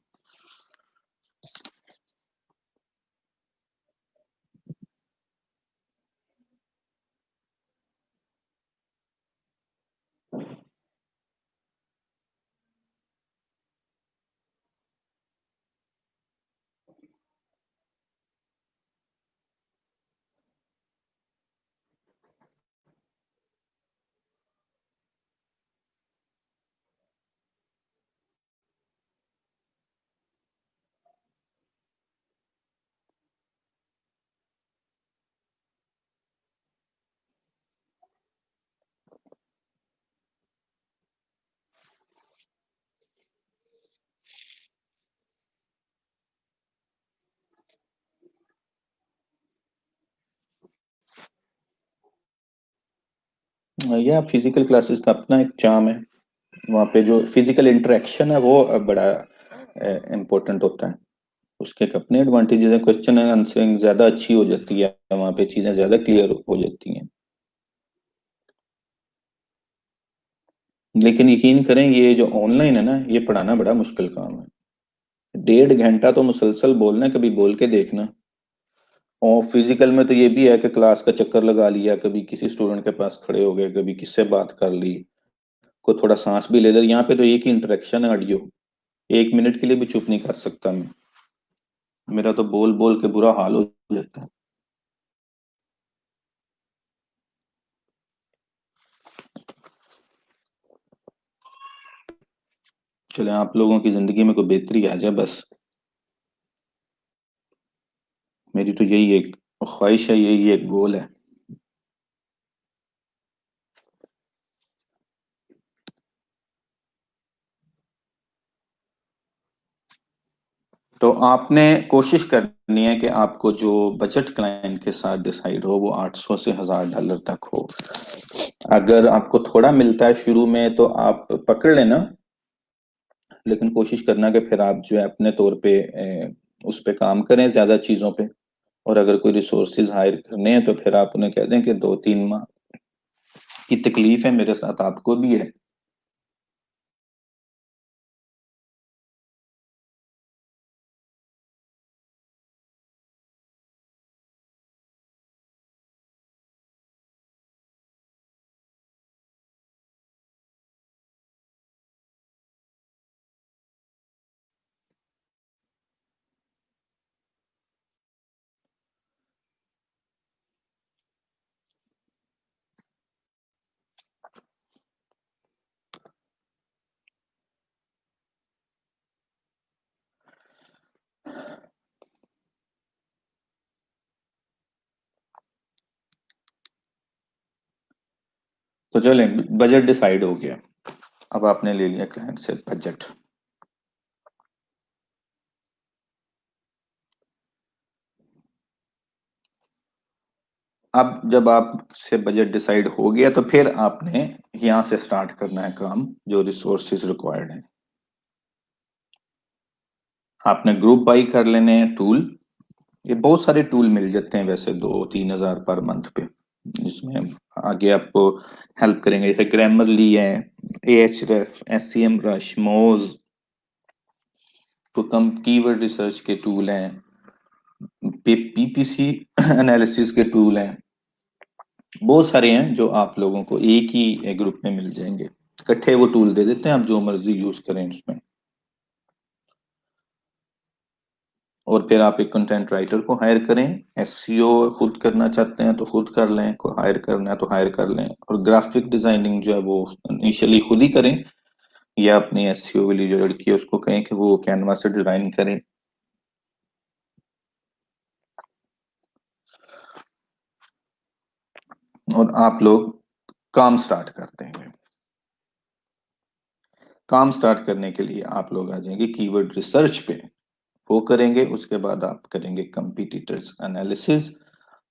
या फिजिकल क्लासेस का अपना एक चार्म है। वहाँ पे जो फिजिकल इंटरेक्शन है वो बड़ा इम्पोर्टेंट होता है। उसके एक अपने एडवांटेजेस है, क्वेश्चन एंड आंसरिंग ज्यादा अच्छी हो जाती है, वहाँ पे चीजें ज्यादा क्लियर हो जाती हैं। लेकिन यकीन करें, ये जो ऑनलाइन है ना, ये पढ़ाना बड़ा मुश्किल काम है। 1.5 घंटा तो मुसलसल बोलना है, कभी बोल के देखना। और फिजिकल में तो ये भी है कि क्लास का चक्कर लगा लिया, कभी किसी स्टूडेंट के पास खड़े हो गए, कभी किससे बात कर ली, को थोड़ा सांस भी ले लिया। यहाँ पे तो एक ही इंटरेक्शन है, ऑडियो। 1 मिनट के लिए भी चुप नहीं कर सकता मैं। मेरा तो बोल बोल के बुरा हाल हो जाता है। चले, आप लोगों की जिंदगी में कोई बेहतरी आ जाए बस। मेरी तो यही एक ख्वाहिश है, यही एक गोल है। तो आपने कोशिश करनी है कि आपको जो बजट क्लाइंट के साथ डिसाइड हो वो 800 से $1000 तक हो। अगर आपको थोड़ा मिलता है शुरू में तो आप पकड़ लेना, लेकिन कोशिश करना कि फिर आप जो है अपने तौर पे उस पे काम करें ज्यादा चीजों पे। और अगर कोई रिसोर्सेज हायर करने हैं तो फिर आप उन्हें कह दें कि 2-3 माह की तकलीफ है, मेरे साथ आपको भी है। तो चलें, बजट डिसाइड हो गया। अब आपने ले लिया क्लाइंट से बजट। अब जब आपसे बजट डिसाइड हो गया तो फिर आपने यहाँ से स्टार्ट करना है काम, जो रिसोर्सेज रिक्वायर्ड हैं। आपने ग्रुप बाई कर लेने हैं टूल। ये बहुत सारे टूल मिल जाते हैं वैसे, 2-3 हजार पर मंथ पे, जिसमें आगे आपको हेल्प करेंगे। जैसे ग्रामरली है, Ahref, SCM रश, मोज, तो कम कीवर्ड रिसर्च के टूल हैं, PPC एनालिसिस के टूल हैं। बहुत सारे हैं जो आप लोगों को एक ही ग्रुप में मिल जाएंगे। इकट्ठे वो टूल दे देते हैं, आप जो मर्जी यूज करें उसमें। और फिर आप एक कंटेंट राइटर को हायर करें। एसईओ खुद करना चाहते हैं तो खुद कर लें, को हायर करना है तो हायर कर लें। और ग्राफिक डिजाइनिंग जो है वो इनिशियली खुद ही करें, या अपनी एसईओ वाली जो लड़की है उसको कहें कि वो कैनवा से डिजाइन करे। और आप लोग काम स्टार्ट करते हैं। काम स्टार्ट करने के लिए आप लोग आ जाएंगे कीवर्ड रिसर्च पे, वो करेंगे। उसके बाद आप करेंगे कंपटीटर्स एनालिसिस।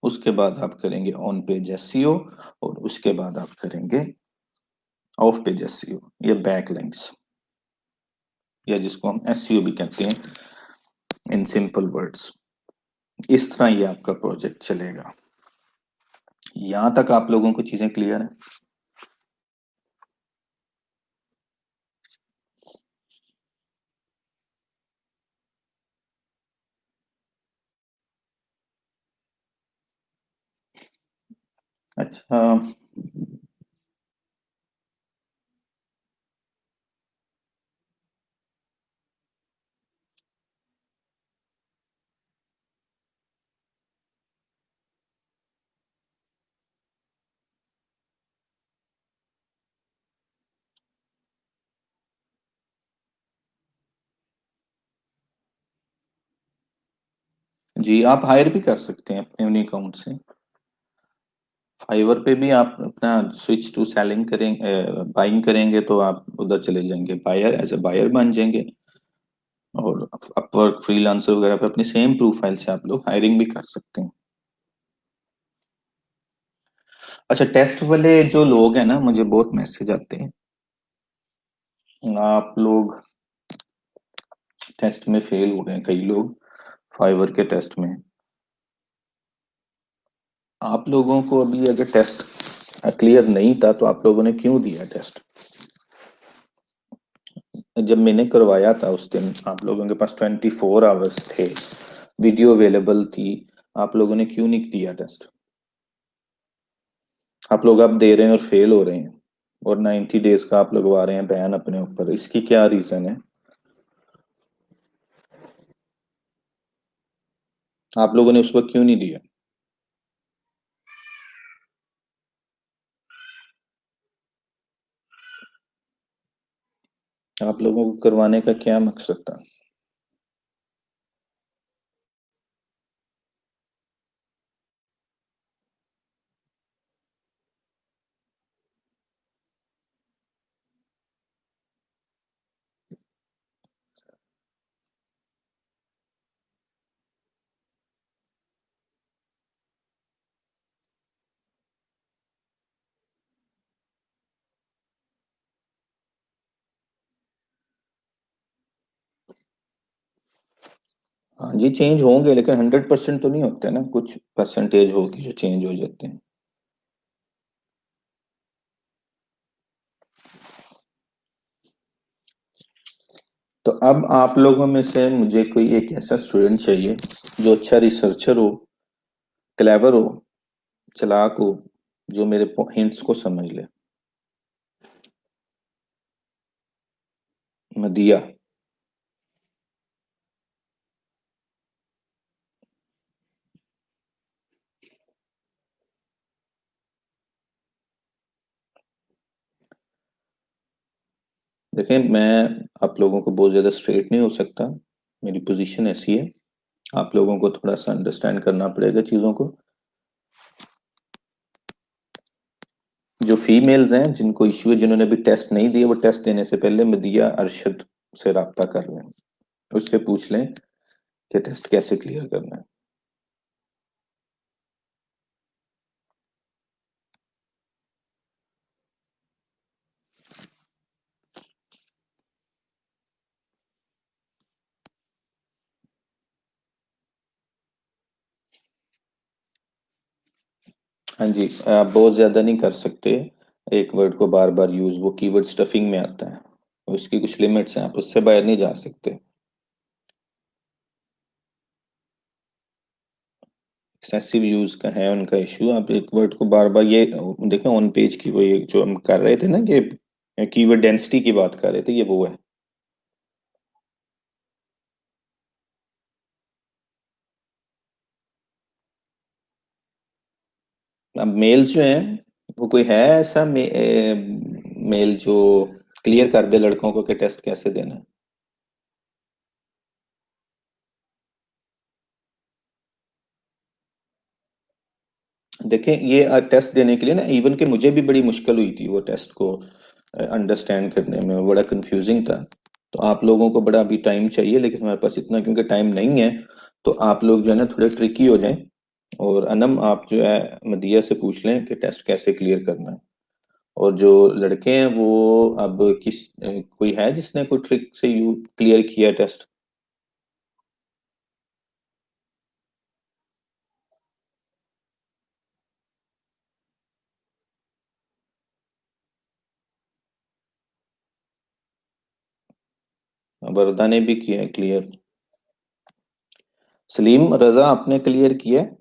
उसके बाद आप करेंगे ऑन पेज एसईओ। और उसके बाद आप करेंगे ऑफ पेज एसईओ या बैक लिंक्स, या जिसको हम एसईओ भी कहते हैं इन सिंपल वर्ड्स। इस तरह ये आपका प्रोजेक्ट चलेगा। यहां तक आप लोगों को चीजें क्लियर है? अच्छा। जी, आप हायर भी कर सकते हैं अपने उन्हीं अकाउंट से। फाइवर पे भी आप अपना स्विच टू सेलिंग करेंगे, बाइंग करेंगे तो आप उधर चले जाएंगे, बायर एज ए बायर बन जाएंगे। और अपवर्क, फ्रीलांसर वगैरह पे अपनी सेम प्रोफाइल से आप लोग हायरिंग भी कर सकते हैं। अच्छा, टेस्ट वाले जो लोग हैं ना, मुझे बहुत मैसेज आते हैं, आप लोग टेस्ट में फेल हो गए कई लोग, फाइवर के टेस्ट में। आप लोगों को अभी अगर टेस्ट क्लियर नहीं था तो आप लोगों ने क्यों दिया टेस्ट? जब मैंने करवाया था उस दिन आप लोगों के पास 24 आवर्स थे, वीडियो अवेलेबल थी, आप लोगों ने क्यों नहीं दिया टेस्ट? आप लोग अब दे रहे हैं और फेल हो रहे हैं, और 90 डेज का आप लगवा रहे हैं बैन अपने ऊपर, इसकी क्या रीजन है? आप लोगों ने उस वक्त क्यों नहीं दिया? आप लोगों को करवाने का क्या मकसद था? हाँ जी, चेंज होंगे, लेकिन 100% तो नहीं होते ना, कुछ परसेंटेज होगी जो चेंज हो जाते हैं। तो अब आप लोगों में से मुझे कोई एक ऐसा स्टूडेंट चाहिए जो अच्छा रिसर्चर हो, क्लेवर हो, चालाक हो, जो मेरे हिंट्स को समझ ले। मदिया। देखें, मैं आप लोगों को बहुत ज्यादा स्ट्रेट नहीं हो सकता, मेरी पोजीशन ऐसी है, आप लोगों को थोड़ा सा अंडरस्टैंड करना पड़ेगा चीजों को। जो फीमेल्स हैं जिनको इश्यू है, जिन्होंने अभी टेस्ट नहीं दिए, वो टेस्ट देने से पहले मदिया अरशद से रब्ता कर लें, उससे पूछ लें कि टेस्ट कैसे क्लियर करना है। हाँ जी, आप बहुत ज्यादा नहीं कर सकते, एक वर्ड को बार बार यूज, वो कीवर्ड स्टफिंग में आता है, उसकी कुछ लिमिट्स हैं, आप उससे बाहर नहीं जा सकते। एक्सेसिव यूज का है उनका इश्यू, आप एक वर्ड को बार बार, ये देखें ऑन पेज की, वो ये जो हम कर रहे थे ना, कि कीवर्ड डेंसिटी की बात कर रहे थे, ये वो है। अब मेल्स जो हैं, वो कोई है ऐसा मेल जो क्लियर कर दे लड़कों को कि टेस्ट कैसे देना है? देखें, ये टेस्ट देने के लिए ना, इवन कि मुझे भी बड़ी मुश्किल हुई थी वो टेस्ट को अंडरस्टैंड करने में, बड़ा कंफ्यूजिंग था। तो आप लोगों को बड़ा अभी टाइम चाहिए, लेकिन हमारे पास इतना क्योंकि टाइम नहीं है, तो आप लोग जो है ना थोड़े ट्रिकी हो जाएं। और अनम, आप जो है मदिया से पूछ लें कि टेस्ट कैसे क्लियर करना है। और जो लड़के हैं वो अब कोई है जिसने कोई ट्रिक से यू क्लियर किया टेस्ट? वरदा ने भी किया है क्लियर। सलीम रजा, आपने क्लियर किया है?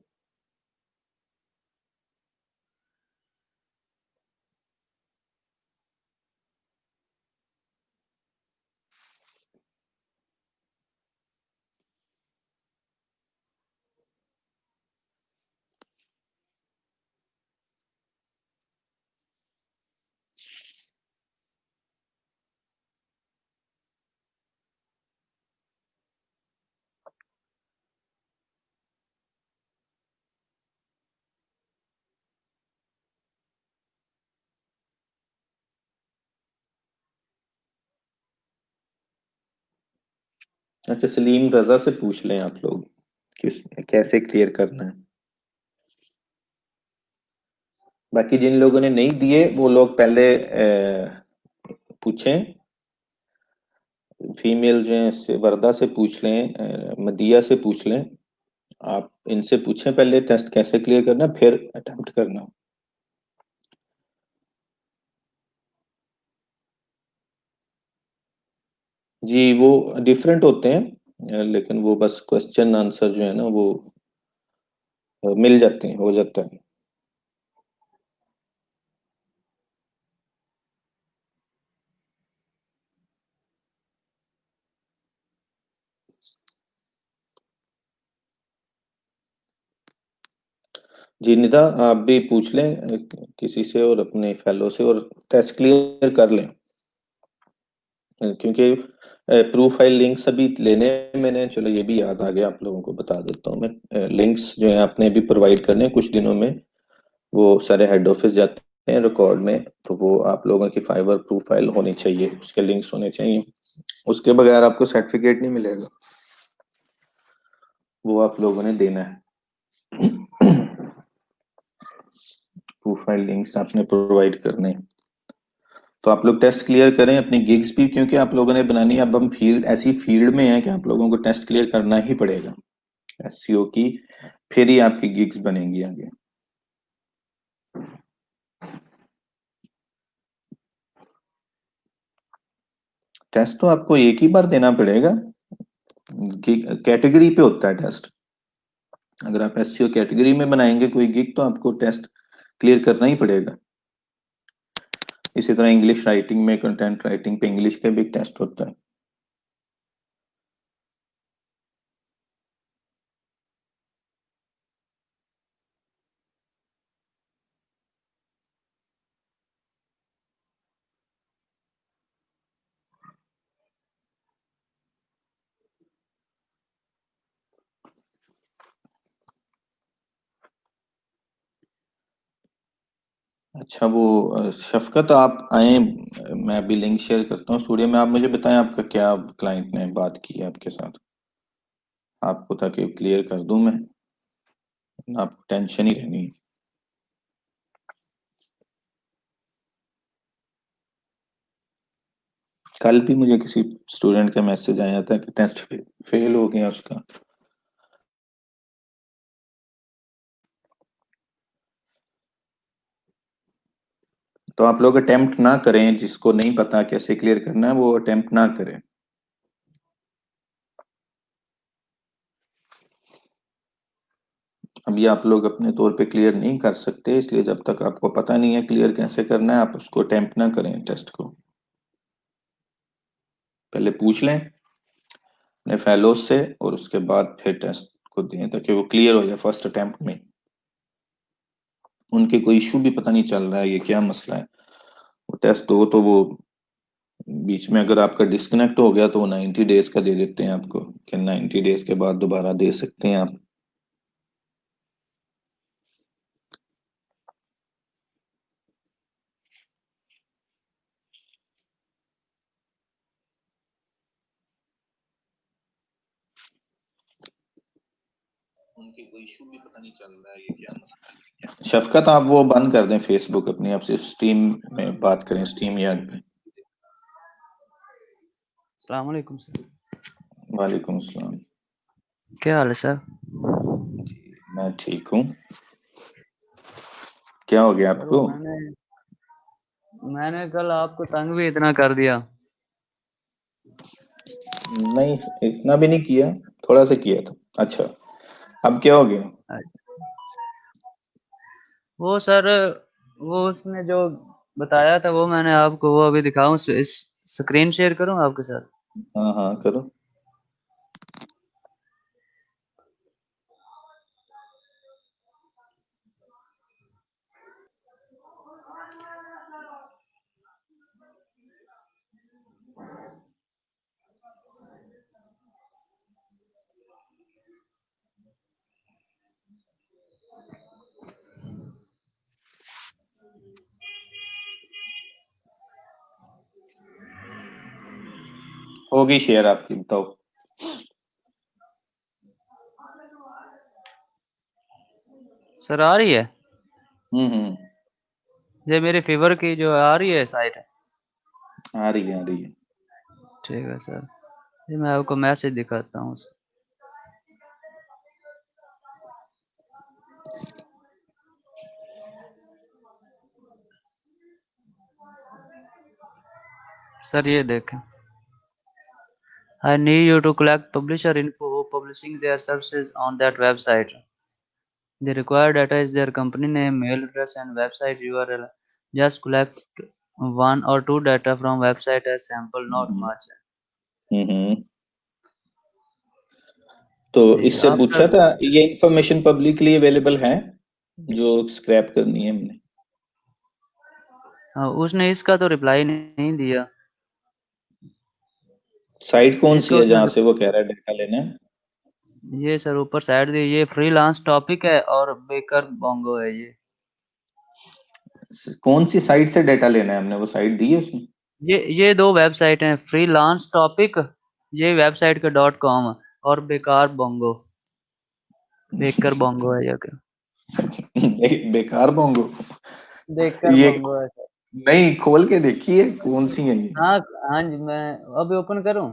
अच्छा, सलीम रजा से पूछ लें आप लोग कि कैसे क्लियर करना है। बाकी जिन लोगों ने नहीं दिए वो लोग पहले पूछें। फीमेल जो है वर्दा से पूछ लें, मदिया से पूछ लें। आप इनसे पूछें पहले टेस्ट कैसे क्लियर करना, फिर अटेम्प्ट करना। जी वो डिफरेंट होते हैं, लेकिन वो बस क्वेश्चन आंसर जो है ना वो मिल जाते हैं, हो जाता है। जी निदा, आप भी पूछ लें किसी से और अपने फेलो से, और टेस्ट क्लियर कर लें। क्योंकि प्रोफाइल लिंक्स अभी लेने हैं मैंने, चलो ये भी याद आ गया, आप लोगों को बता देता हूँ मैं। लिंक्स जो है आपने भी प्रोवाइड करने हैं कुछ दिनों में। वो सारे हेड ऑफिस जाते हैं रिकॉर्ड में, तो वो आप लोगों की फाइवर प्रोफाइल होनी चाहिए, उसके लिंक्स होने चाहिए। उसके बगैर आपको सर्टिफिकेट नहीं मिलेगा, वो आप लोगों ने देना है। प्रोफाइल लिंक्स आपने प्रोवाइड करने हैं। तो आप लोग टेस्ट क्लियर करें अपनी गिग्स भी, क्योंकि आप लोगों ने बनानी है। अब हम फील्ड, ऐसी फील्ड में है कि आप लोगों को टेस्ट क्लियर करना ही पड़ेगा एसईओ की, फिर ही आपकी गिग्स बनेंगी आगे। टेस्ट तो आपको एक ही बार देना पड़ेगा, कैटेगरी पे होता है टेस्ट। अगर आप एसईओ कैटेगरी में बनाएंगे कोई गिग, तो आपको टेस्ट क्लियर करना ही पड़ेगा। इसी तरह इंग्लिश राइटिंग में, कंटेंट राइटिंग पे इंग्लिश का भी एक टेस्ट होता है। अच्छा वो शफकत आप आए, मैं अभी लिंक शेयर करता हूँ स्टूडियो में। आप मुझे बताएं आपका क्या क्लाइंट ने बात की है आपके साथ, आपको, ताकि क्लियर कर दूं मैं, आपको टेंशन ही रहनी है। कल भी मुझे किसी स्टूडेंट का मैसेज आया था कि टेस्ट फेल हो गया उसका। तो आप लोग अटेम्प्ट ना करें, जिसको नहीं पता कैसे क्लियर करना है वो अटेम्प्ट ना करें। अभी आप लोग अपने तौर पे क्लियर नहीं कर सकते, इसलिए जब तक आपको पता नहीं है क्लियर कैसे करना है, आप उसको अटेम्प्ट ना करें टेस्ट को। पहले पूछ लें अपने फेलोज से, और उसके बाद फिर टेस्ट को दें, ताकि वो क्लियर हो जाए फर्स्ट अटेम्प्ट में। उनके कोई इशू भी पता नहीं चल रहा है, ये क्या मसला है। वो टेस्ट दो तो वो बीच में अगर आपका डिस्कनेक्ट हो गया, तो वो 90 डेज का दे देते हैं आपको, कि 90 डेज के बाद दोबारा दे सकते हैं आप। उनके कोई इशू भी पता नहीं चल रहा है, ये क्या मसला है। शफकत आप वो बंद कर दें फेसबुक अपनी, आप सिर्फ स्टीम में बात करें, स्टीम यार्ड पे। अस्सलाम वालेकुम सर। वालेकुम सलाम। क्या हाल है सर? मैं ठीक हूँ। क्या हो गया सर वो आपको? मैंने कल आपको तंग भी इतना कर दिया। नहीं, इतना भी नहीं किया, थोड़ा सा किया था। अच्छा, अब क्या हो गया? वो सर, वो उसने जो बताया था वो मैंने आपको, वो अभी दिखाऊं, इस स्क्रीन शेयर करूं आपके साथ? हाँ हाँ करो। होगी शेयर आपकी, बताओ। सर आ रही है? हम्म। ये मेरी फीवर की जो आ रही है साइट है। आ रही है, आ रही है। ठीक है सर, ये मैं आपको मैसेज दिखाता हूँ। सर ये देखें, I need you to collect publisher info who publishing their services on that website. The required data is their company name, mail address, and website URL. Just collect one or two data from website as sample, not hmm. much. हम्म। तो जी इससे after, पूछा था, ये information publicly available है जो scrap करनी है हमने? उसने इसका तो रिप्लाई नहीं दिया। साइट कौन सी इसका है उसने जहां से वो कह रहा है डाटा लेना है? ये सर ऊपर साइड दी, ये फ्रीलांस टॉपिक है और बेकर बोंगो है ये। कौन सी साइट से डाटा लेना है हमने, वो साइट दी है उसने? ये दो वेबसाइट हैं, फ्रीलांस टॉपिक, ये वेबसाइट का .com, और बेकार बोंगो, बेकर बोंगो है ये क्या? बेकार बोंगो। बेकर ये बोंगो है सर। नहीं, खोल के देखिए कौन सी है ये। हाँ हाँ जी, मैं अभी ओपन करूं?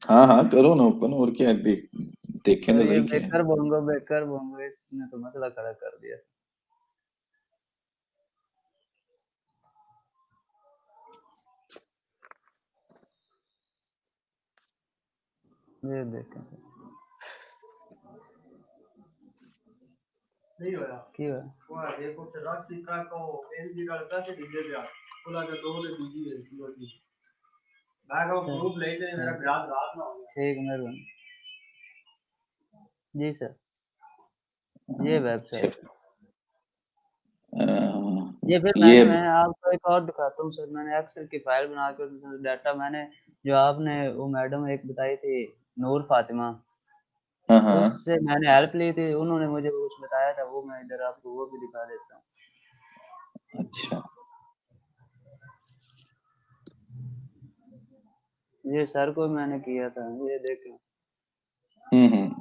हाँ हाँ, करो ना ओपन, और क्या है, देखें सर तो ये सही क्या है। बेकर बोंगो, बेकर बोंगो, इसने तो मसला खड़ा कर दिया। ये देखें सर, की हुआ? ठीक, मेहरबानी जी सर। ये अच्छा। वेबसाइट, ये फिर ये मैं आपको एक और दिखाता हूँ सर। मैंने एक्सेल की फाइल बना के उसमें डाटा मैंने, जो आपने वो मैडम एक बताई थी, नूर फातिमा, हाँ हाँ। उससे मैंने हेल्प ली थी, उन्होंने मुझे कुछ बताया था, वो मैं इधर आपको वो भी दिखा देता हूँ। अच्छा। ये सर को मैंने किया था, ये देखें। हम्म।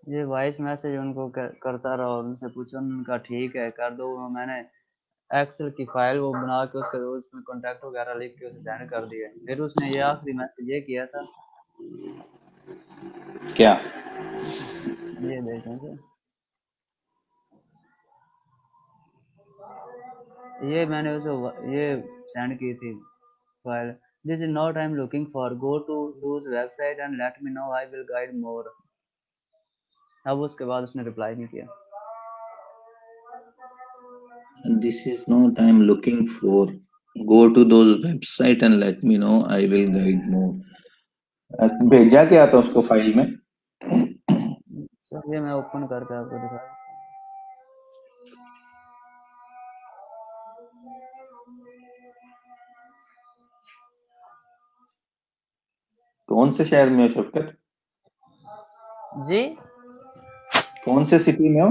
ये वॉइस मैसेज उनको करता रहा और उनसे पूछा, उनका ठीक है कर दो। मैंने एक्सेल की फाइल वो बना के उसके उसमें कॉन्टैक्ट वगैरह लिख के उसे सेंड कर दिया। फिर उसने ये आखिरी मैसेज ये किया था, क्या? ये देखें सर, ये मैंने उसे ये सेंड की थी file. This is not I am looking for, go to those website and let me know, I will guide more. अब उसके बाद उसने रिप्लाई नहीं किया। This is not I am looking for, go to those website and let me know, I will guide more. भेजा क्या था उसको फाइल में? सर ये मैं ओपन करके आपको दिखा, कौन से शहर में हो शफकत? जी कौन से सिटी में हो?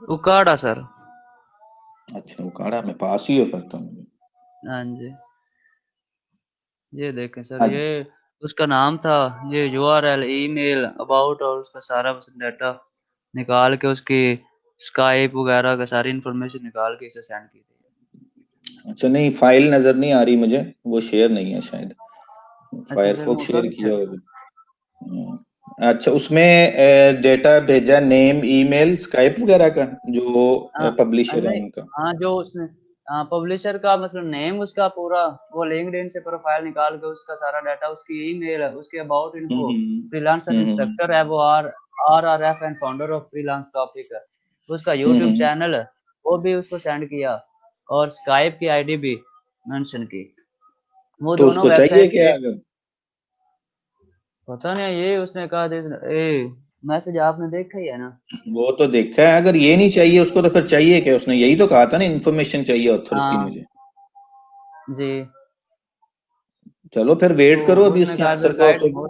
उकाड़ा सर। अच्छा, उकाड़ा में, पास ही हो फिर तो मुझे। हाँ जी, ये देखें सर, अच्छा। ये उसका नाम था, ये यूआरएल, ईमेल, अबाउट, और उसका सारा बस डाटा निकाल के, उसकी स्काइप वगैरह का सारी इंफॉर्मेशन निकाल के इसे सेंड की थी। अच्छा, नहीं फाइल नजर नहीं आ रही मुझे, वो शेयर नहीं है शायद। अच्छा फिर फायरफॉक्स मैं शेयर कभी किया चेक, होगा। अच्छा, उसमें डेटा भेजा, नेम, ईमेल, स्काइप वगैरह का, जो हाँ पब्लिशर है नहीं, उनका? हाँ जो उसने, हाँ पब्लिशर का मतलब नेम उसका पूरा, वो लिंक्डइन से प्रोफाइल निकाल के उसका सारा डाटा, उसकी ईमेल, उसके about info, freelancer hmm. Instructor है वो, R F and founder of freelance topic है, उसका यूट्यूब हम्म। चैनल है, वो भी उसको सेंड किया, और स्काइप की आईडी भी मेंशन की। वो तो दोनों उसको चाहिए वेबसाइट क्या एक, अगर? पता नहीं ये उसने कहा था, ए मैसेज आपने देखा ही है ना? वो तो देखा है, अगर ये नहीं चाहिए उसको तो फिर चाहिए क्या? उसने यही तो कहा था ना, इन्फॉर्मेशन चाहिए ऑथर्स की हाँ मुझे। जी, चलो फिर तो वेट करो अभी उसने उसके कहा आंसर विल का। गाइड उसे, मोर।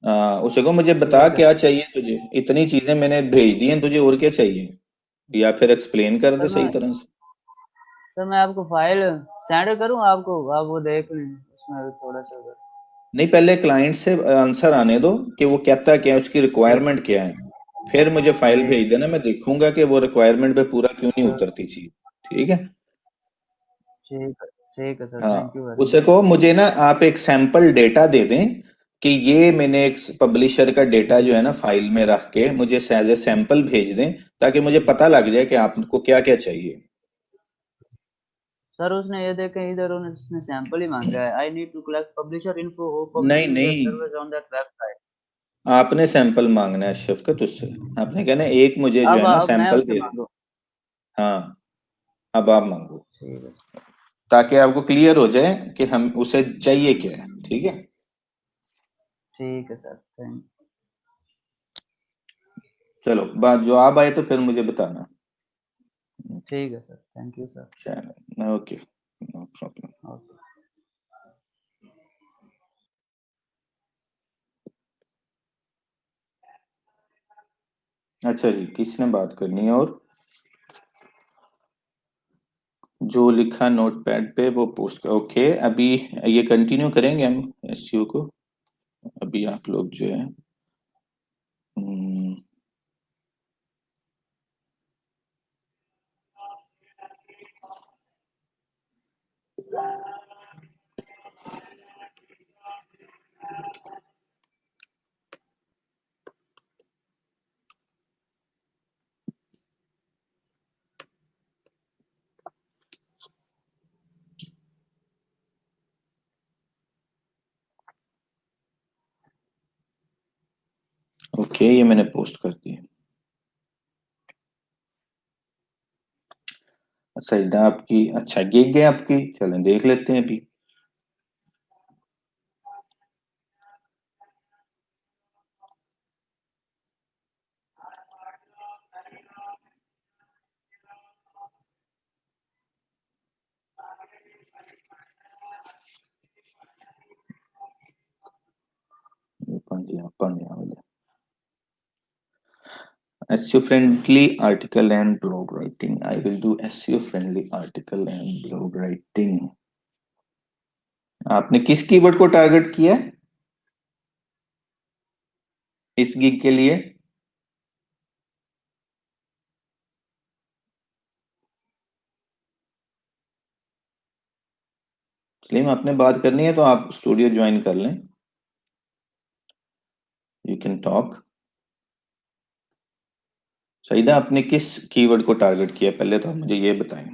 हाँ, उसे को मुझे बता ठीक है क्या चाहिए तुझे, इतनी चीजें मैंने भेज दी हैं तुझे, और क्या चाहिए? या फिर एक्सप्लेन कर दे सर, सही मैं तरह से। सर मैं आपको फाइल सेंड करूं आपको, आप वो देख लें उसमें थोड़ा सा उधर। नहीं, पहले क्लाइंट से आंसर आने दो कि वो कहता क्या है, उसकी ठीक रिक्वायरमेंट क्या है। फिर मुझे फाइल ठीक भेज देना, मैं देखूंगा कि वो रिक्वायरमेंट पे पूरा क्यों नहीं सर, उतरती चीज। ठीक है। ठीक है सर, हाँ, थैंक यू वेरी उसे मच। को मुझे ना आप एक सैंपल डेटा दे दें कि ये मैंने एक पब्लिशर का डेटा जो है ना फाइल में रख के मुझे एज ए सैंपल भेज दें, ताकि मुझे पता लग जाए कि आपको क्या क्या चाहिए। सर उसने ये देखे इधर उसने सैंपल ही मांगा है। I need to collect publisher info who नहीं पब्लिशिंग देयर नहीं, सर्विस ऑन दैट वेबसाइट। आपने सैंपल मांगना है शफकत उससे। आपने कहना है, एक मुझे जो है ना अब मैं सैंपल उससे दे दे। मांगू। हाँ, अब आप मांगो, ठीक है। ताकि आपको क्लियर हो जाए कि हम उसे चाहिए क्या है। ठीक है। ठीक है सर, थैंक। चलो, बात जवाब आए तो फिर मुझे बताना। ठीक है सर, थैंक यू सर। चलो, ओके, नो प्रॉब्लम। ओके। अच्छा जी, किसने बात करनी है? और जो लिखा नोटपैड पे वो पोस्ट कर। ओके, अभी ये कंटिन्यू करेंगे हम एसईओ को। अभी आप लोग जो है, हम्म, ओके, ये मैंने पोस्ट कर दिया। अच्छा, इधर आपकी, अच्छा गिग है आपकी, चलें देख लेते हैं अभी। पढ़ लिया SEO friendly article and blog writing. I will do SEO friendly article and blog writing. आपने किस कीवर्ड को टारगेट किया है इस गिग के लिए? सलीम, आपने बात करनी है तो आप स्टूडियो ज्वाइन कर लें। You can talk. सईदा, आपने किस कीवर्ड को टारगेट किया, पहले तो आप मुझे ये बताएं।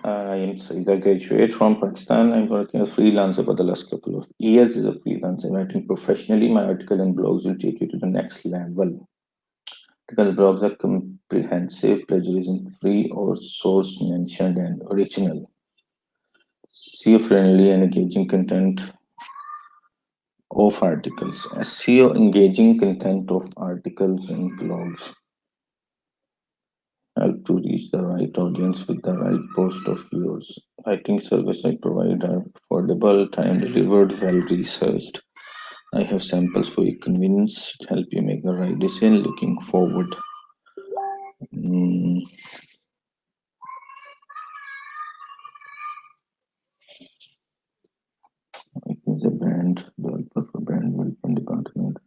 I am Saida, graduate from Pakistan. I'm working as a freelancer for the last couple of years as a freelancer, writing professionally. My article and blogs will take you to the next level. Article blogs are comprehensive, plagiarism-free, or source mentioned and original. SEO-friendly and engaging content of articles. SEO engaging content of articles and blogs help to reach the right audience with the right post of yours. Writing service I provide are affordable, time delivered, well researched. I have samples for your convenience to help you make the right decision. Looking forward. Mm, it is a brand developer for brand development department.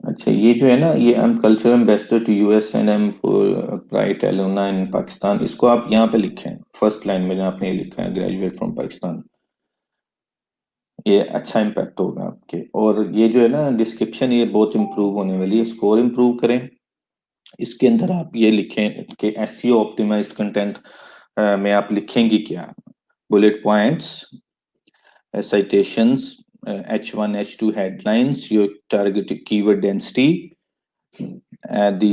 अच्छा, ये जो है ना, ये am culture ambassador to USNM for pride alumna in Pakistan, इसको आप यहाँ पे लिखें फर्स्ट लाइन में, जहाँ आपने ये लिखा है ग्रेजुएट फ्रॉम पाकिस्तान। ये अच्छा इम्पैक्ट होगा आपके। और ये जो है ना डिस्क्रिप्शन, ये बहुत इंप्रूव होने वाली है, स्कोर इंप्रूव करें। इसके अंदर आप ये लिखें कि SEO ऑप्टिमाइज्ड कंटेंट में आप लिखेंगी क्या? Bullet points, citations, H1 H2 headlines, your targeted keyword density, the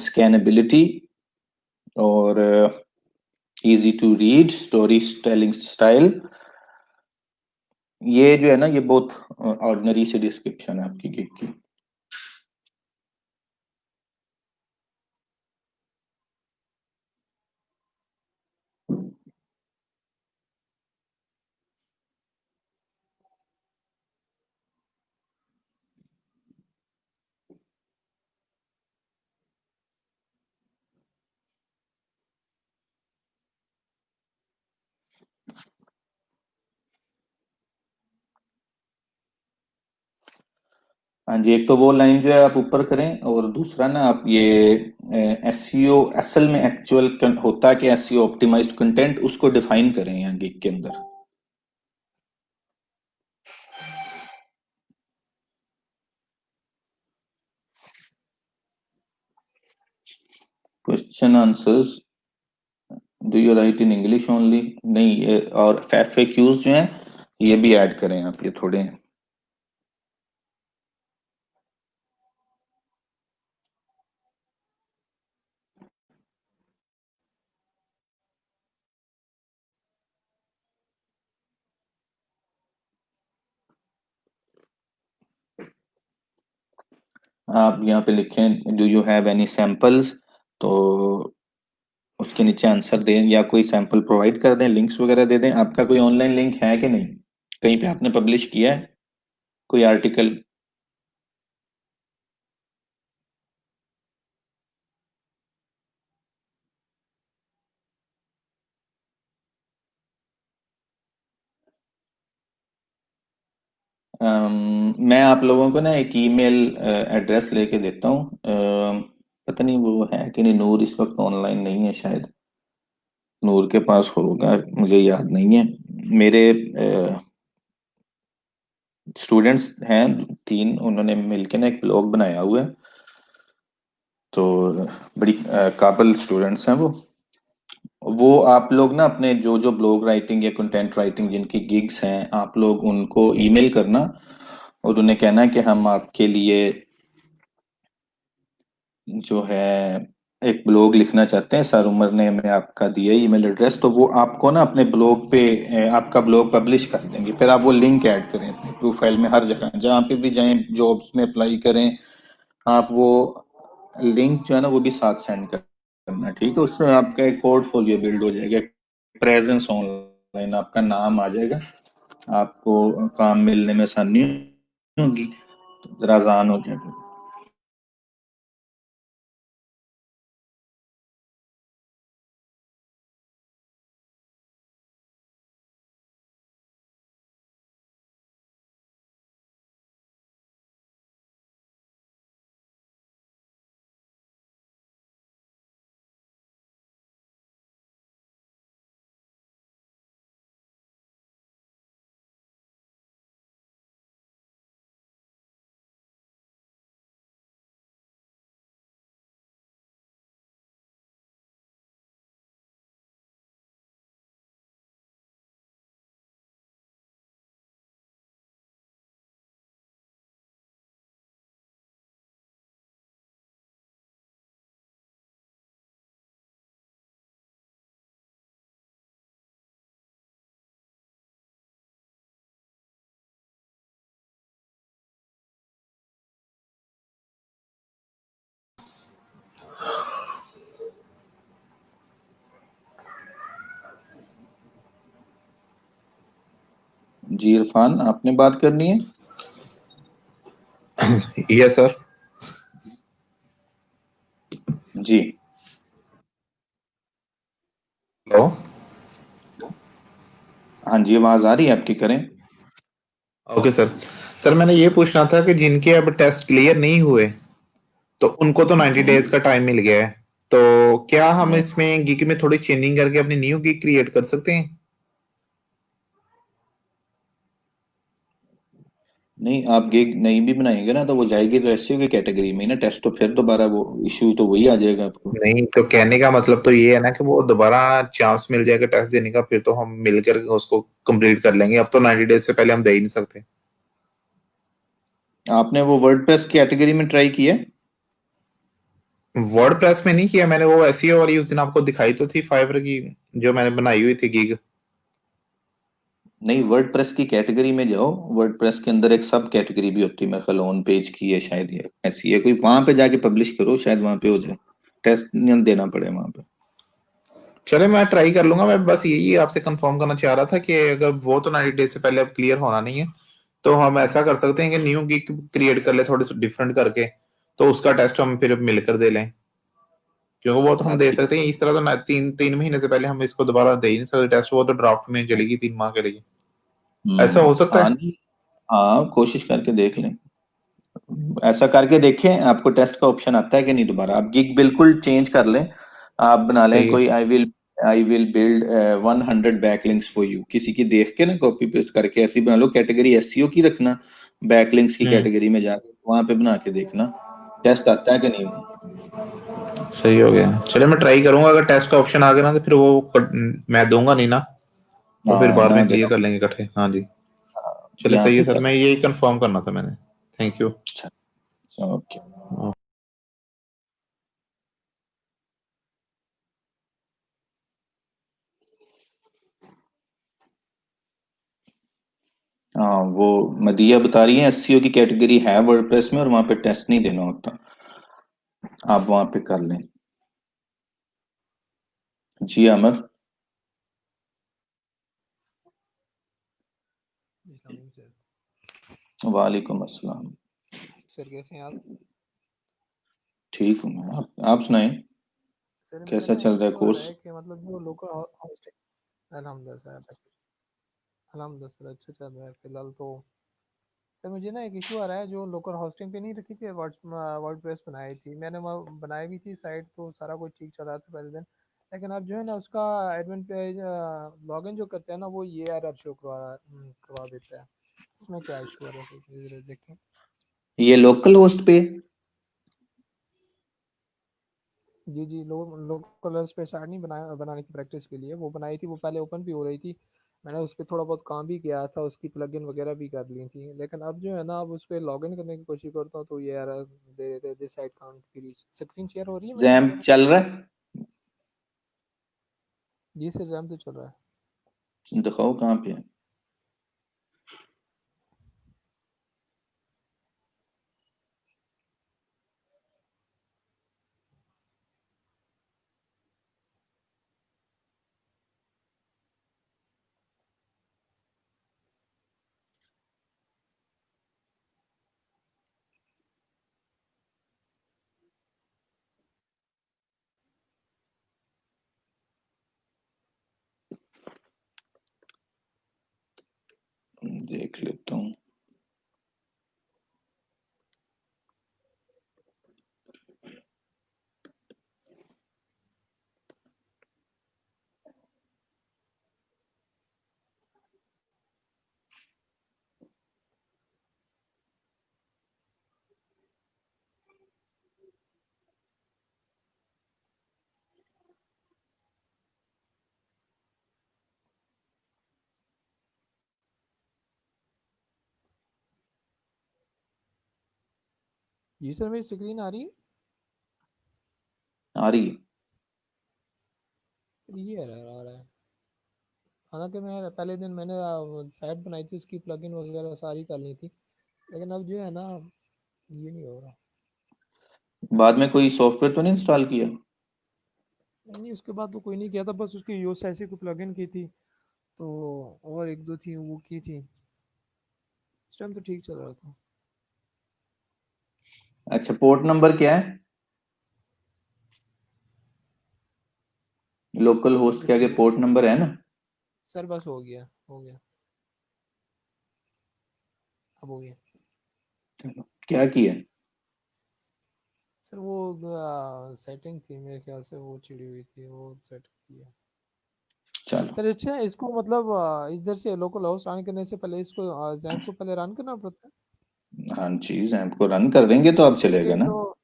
scannability, और easy to read story telling style। ये जो है ना, ये बहुत ऑर्डिनरी सी डिस्क्रिप्शन है आपकी गिग की। हाँ जी, एक तो वो लाइन जो है आप ऊपर करें, और दूसरा ना आप ये एसईओ असल में एक्चुअल होता है कि एसईओ ऑप्टिमाइज्ड कंटेंट, उसको डिफाइन करें यहाँ गिग के अंदर। Question answers do you right in English only? नहीं, ये और एफएक्यूज जो हैं ये भी ऐड करें आप, ये थोड़े। आप यहाँ पे लिखें do you have any samples, तो उसके नीचे आंसर दें या कोई सैंपल प्रोवाइड कर दें, लिंक्स वगैरह दे दें। आपका कोई ऑनलाइन लिंक है कि नहीं, कहीं पे आपने पब्लिश किया है कोई आर्टिकल? मैं आप लोगों को ना एक ईमेल एड्रेस लेके देता हूँ। पता नहीं वो है कि नहीं, नूर इस वक्त ऑनलाइन नहीं है शायद, नूर के पास होगा, मुझे याद नहीं है। मेरे स्टूडेंट्स हैं तीन, उन्होंने मिलके ना एक ब्लॉग बनाया हुआ है, तो बड़ी काबिल स्टूडेंट्स हैं वो आप लोग ना अपने जो जो ब्लॉग राइटिंग या कंटेंट राइटिंग जिनकी गिग्स हैं, आप लोग उनको ईमेल करना और उन्हें कहना कि हम आपके लिए जो है एक ब्लॉग लिखना चाहते हैं, सर उमर ने हमें आपका दिया ईमेल एड्रेस, तो वो आपको ना अपने ब्लॉग पे आपका ब्लॉग पब्लिश कर देंगे। फिर आप वो लिंक ऐड करें अपने प्रोफाइल में, हर जगह जहाँ पे भी जाएं, जॉब्स में अप्लाई करें, आप वो लिंक जो है ना वो भी साथ सेंड करना, ठीक है? उससे आपका एक पोर्टफोलियो बिल्ड हो जाएगा, प्रेजेंस ऑनलाइन, आपका नाम आ जाएगा, आपको काम मिलने में आसानी होगी, जरा आसान हो जाएगा। जी इरफान, आपने बात करनी है? Yes sir. जी। हेलो। हाँ जी, आवाज आ रही है आपकी, करें। Okay sir. सर मैंने ये पूछना था कि जिनके अब टेस्ट क्लियर नहीं हुए तो उनको तो 90 डेज का टाइम मिल गया है, तो क्या हम हम्म। इसमें गिग में थोड़ी चेंजिंग करके अपनी न्यू गिग क्रिएट कर सकते हैं? नहीं, आप गिग नहीं भी बनाएंगे ना तो वो जाएगी तो एससीओ की कैटेगरी में ही ना टेस्ट, तो फिर दोबारा वो इशू तो वही आ जाएगा आपको। नहीं, तो कहने का मतलब तो ये है ना कि वो दोबारा चांस मिल जाएगा टेस्ट देने का, फिर तो हम मिलकर उसको कंप्लीट कर लेंगे। अब तो 90 डेज से पहले हम दे ही नहीं सकते। आपने वो वर्डप्रेस कैटेगरी में ट्राई किया है? वर्ड प्रेस में नहीं किया मैंने, वो एसईओ वाली उस दिन आपको दिखाई तो थी फाइवर की, जो मैंने बनाई हुई थी गिग। नहीं, वर्डप्रेस की कैटेगरी में जाओ, वर्डप्रेस के अंदर एक सब कैटेगरी भी होती है, मैं ख्याल ऑन पेज की है शायद, ये ऐसी है कोई, वहां पे जाके पब्लिश करो, शायद वहां पे हो जाए, टेस्ट नहीं देना पड़े वहां पे। चले, मैं ट्राई कर लूंगा। मैं बस यही आपसे कंफर्म करना चाह रहा था कि अगर वो तो 90 डेज से पहले अब क्लियर होना नहीं है, तो हम ऐसा कर सकते हैं कि न्यू गिग क्रिएट कर ले थोड़े से डिफरेंट करके, तो उसका टेस्ट हम फिर मिलकर दे लें। क्योंकि वो तो हम दे ठीक। सकते हैं इस तरह, तो ना तीन तीन महीने से पहले हम इसको दोबारा दे ही नहीं सकते टेस्ट, वो तो ड्राफ्ट में चलेगी 3 माह के लिए। ऐसा हो सकता हाँ है? नहीं, हाँ कोशिश करके देख लें। ऐसा करके देखें, आपको टेस्ट का ऑप्शन आता है कि नहीं दोबारा। आप गिग बिल्कुल चेंज कर लें, आप बना लें सही है। कोई I will build 100 backlinks for you, किसी की देख के ना कॉपी पेस्ट करके ऐसी बना लो, कैटेगरी एसईओ की रखना, बैकलिंक्स की कैटेगरी में जाके वहां पे बना के देखना टेस्ट आता है कि नहीं वहाँ। सही हो गया। चले मैं ट्राई करूंगा, अगर टेस्ट का ऑप्शन आ गया ना तो फिर वो मैं दूंगा नहीं ना, तो फिर हाँ बाद ना में क्लियर देना। कर लेंगे इकट्ठे। हाँ जी, हाँ, चले यहाँ सही पे है सर, कर। मैं यही कंफर्म करना था मैंने। Thank you. अच्छा, ओके। हाँ, वो मदिया बता रही है एसईओ की कैटेगरी है वर्डप्रेस में और वहां पे टेस्ट नहीं देना होता, आप वहां पे कर लें। जी अमर। वालेकुम अस्सलाम। सर कैसे हैं आप? ठीक हूँ मैं, आप सुनाएं, सर मुझे कैसा ना चल एक रहा है इशू आ रहा कोर्स? है कि मतलब जो लोकल हॉस्टिंग, अल्हम्दुलिल्लाह सर, अल्हम्दुलिल्लाह सर अच्छा चल रहा है फिलहाल तो। सर मुझे ना एक इशू आ रहा है, जो लोकल हॉस्टिंग पे नहीं रखी थी, वर्डप्रेस बनाई थी मैंने, वहाँ बनाई भी थी साइट, तो सारा कुछ ठीक चल रहा था पहले दिन। लेकिन अब जो है ना उसका एडमिन पेज लॉगिन जो करते हैं ना, वो ये एरर शो करवा देता है। इसमें क्या इशू आ रहा है सर, ज़रा देखें। ये लोकल होस्ट पे? जी जी, लोकल पे साइट नहीं बनानी थी प्रैक्टिस के लिए, वो बनाई थी, वो पहले ओपन भी हो रही थी। मैंने उस पर थोड़ा बहुत काम भी किया था, उसकी प्लगइन वगैरह भी कर ली थी। लेकिन अब जो है ना, अब उस पर लॉगिन करने की कोशिश करता हूँ तो ये एरर दे देते, this site can't be reach. Screen share हो रही है मेरी जैम्प वगैरह? चल रहा है? जी सर, जैम तो चल रहा है। दिखाओ कहाँ पे है। देख लेता हूँ। जी सर, मेरी स्क्रीन आ रही है? आ रही है। सर ये एरर आ रहा है। हालांकि मैं पहले दिन मैंने साइट बनाई थी, उसकी प्लगइन वगैरह सारी कर ली थी, लेकिन अब जो है ना, ये नहीं हो रहा। बाद में कोई सॉफ्टवेयर तो नहीं इंस्टॉल किया? नहीं नहीं, उसके बाद तो कोई नहीं किया था, बस उसकी यूएस ऐसी को प्लगइन की थी, तो और एक दो थी वो की थी, उस टाइम तो ठीक चल रहा था। अच्छा, पोर्ट नंबर क्या है? लोकल होस्ट के किसका? आगे पोर्ट नंबर है ना? सर बस हो गया, हो गया, अब हो गया। चलो, क्या किया? सर वो सेटिंग थी मेरे ख्याल से, वो चिड़ी हुई थी, वो सेट किया। चलो। सर अच्छा, इसको मतलब इधर से लोकल हाउस ऑन करने से पहले इसको जैम को पहले रन करना पड़ता है? हाँ चीज है, आपको रन कर देंगे तो सर अब सर चलेगा ये ना। जो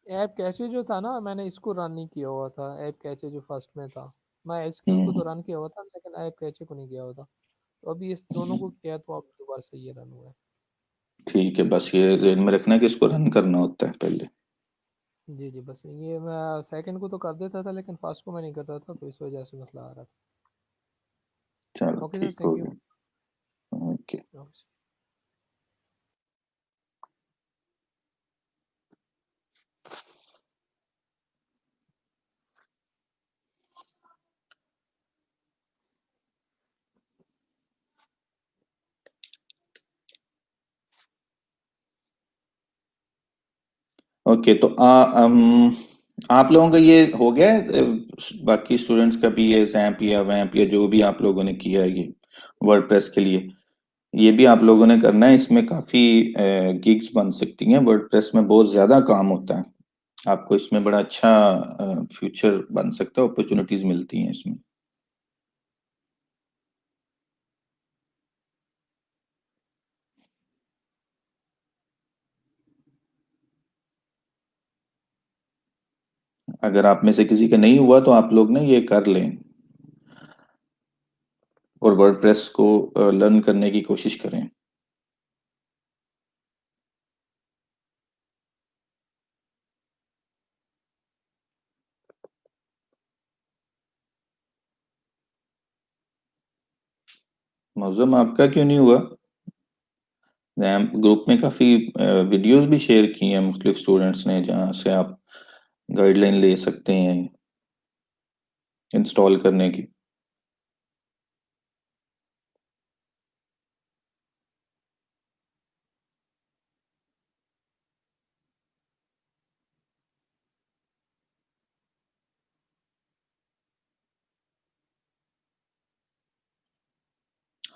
ऐप कैचे जो था ना, मैंने इसको रन नहीं किया हुआ था, ऐप कैचे जो फर्स्ट में था। मैं एसक्यूएल को तो हम्म। रन किया हुआ था, लेकिन ऐप कैचे को नहीं किया हुआ था। तो अभी इस दोनों को किया तो अब दोबारा से ये रन हुआ है। ठीक है, बस ये ध्यान में रखना कि इसको रन करना होता है पहले। जी जी, बस ये मैं सेकंड को तो कर देता था, लेकिन फर्स्ट को मैं नहीं करता था, तो इस वजह से मसला आ रहा था। चलो ओके सर, ठीक हो थैंक यू। गया। ओके। ओके, तो आप लोगों का ये हो गया है, बाकी स्टूडेंट्स का भी ये जैम्प या वैम्प या जो भी आप लोगों ने किया है ये वर्डप्रेस के लिए, ये भी आप लोगों ने करना है। इसमें काफी गिग्स बन सकती हैं। वर्डप्रेस में बहुत ज्यादा काम होता है। आपको इसमें बड़ा अच्छा फ्यूचर बन सकता है, अपॉर्चुनिटीज मिलती हैं इसमें। अगर आप में से किसी का नहीं हुआ तो आप लोग ना ये कर लें और वर्डप्रेस को लर्न करने की कोशिश करें। मौजूम आपका क्यों नहीं हुआ? ग्रुप में काफी वीडियोस भी शेयर की हैं मुख्तलिफ स्टूडेंट्स ने, जहाँ से आप गाइडलाइन ले सकते हैं इंस्टॉल करने की।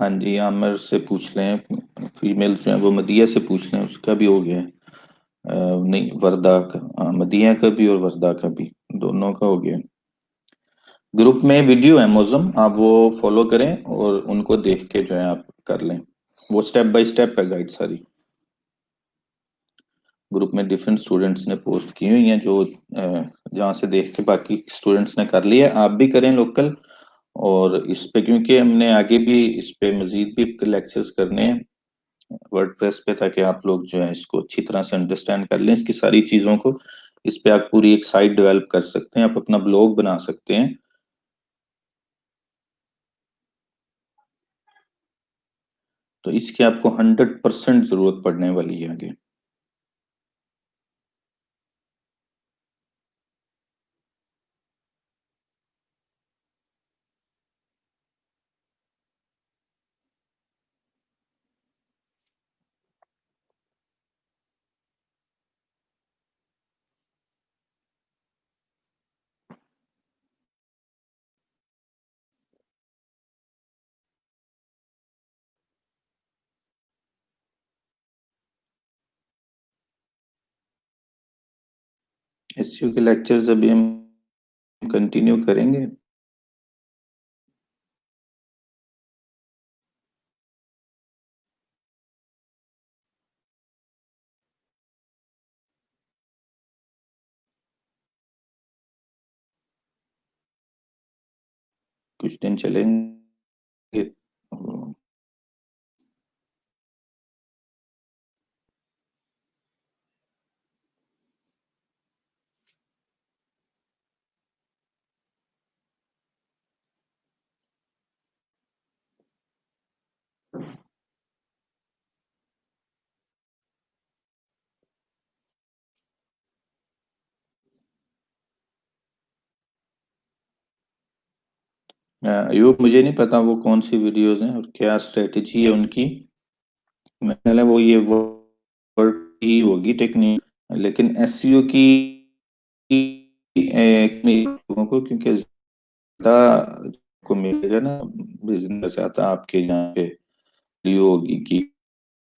हाँ जी, आमिर से पूछ लें। फीमेल जो है वो मदिया से पूछ लें, उसका भी हो गया है। नहीं, वर्दा का। हाँ, मदिया का भी और वर्दा का भी, दोनों का हो गया। ग्रुप में वीडियो है मौजम, आप वो फॉलो करें और उनको देख के जो है आप कर लें। वो स्टेप बाय स्टेप है गाइड सारी। ग्रुप में डिफरेंट स्टूडेंट्स ने पोस्ट की हुई हैं, जो जहाँ से देख के बाकी स्टूडेंट्स ने कर लिया। आप भी करें लोकल। और इस पे क्योंकि हमने आगे भी इस पे मजीद भी लेक्चर्स करने हैं वर्डप्रेस पे, ताकि आप लोग जो है इसको अच्छी तरह से अंडरस्टैंड कर लें, इसकी सारी चीजों को। इस पे आप पूरी एक साइट डेवलप कर सकते हैं, आप अपना ब्लॉग बना सकते हैं। तो इसकी आपको 100% जरूरत पड़ने वाली है आगे। एसईओ के लेक्चर्स अभी हम कंटिन्यू करेंगे। कुछ दिन चलेंगे। अयूब, मुझे नहीं पता वो कौन सी वीडियोस हैं और क्या स्ट्रेटजी है उनकी। मेरे ख्याल है वो ये वर्ड की होगी टेक्निक। लेकिन एसईओ की लोगों को क्योंकि ज्यादा को मिलेगा ना, बिजनेस आता आपके यहाँ पे लियो होगी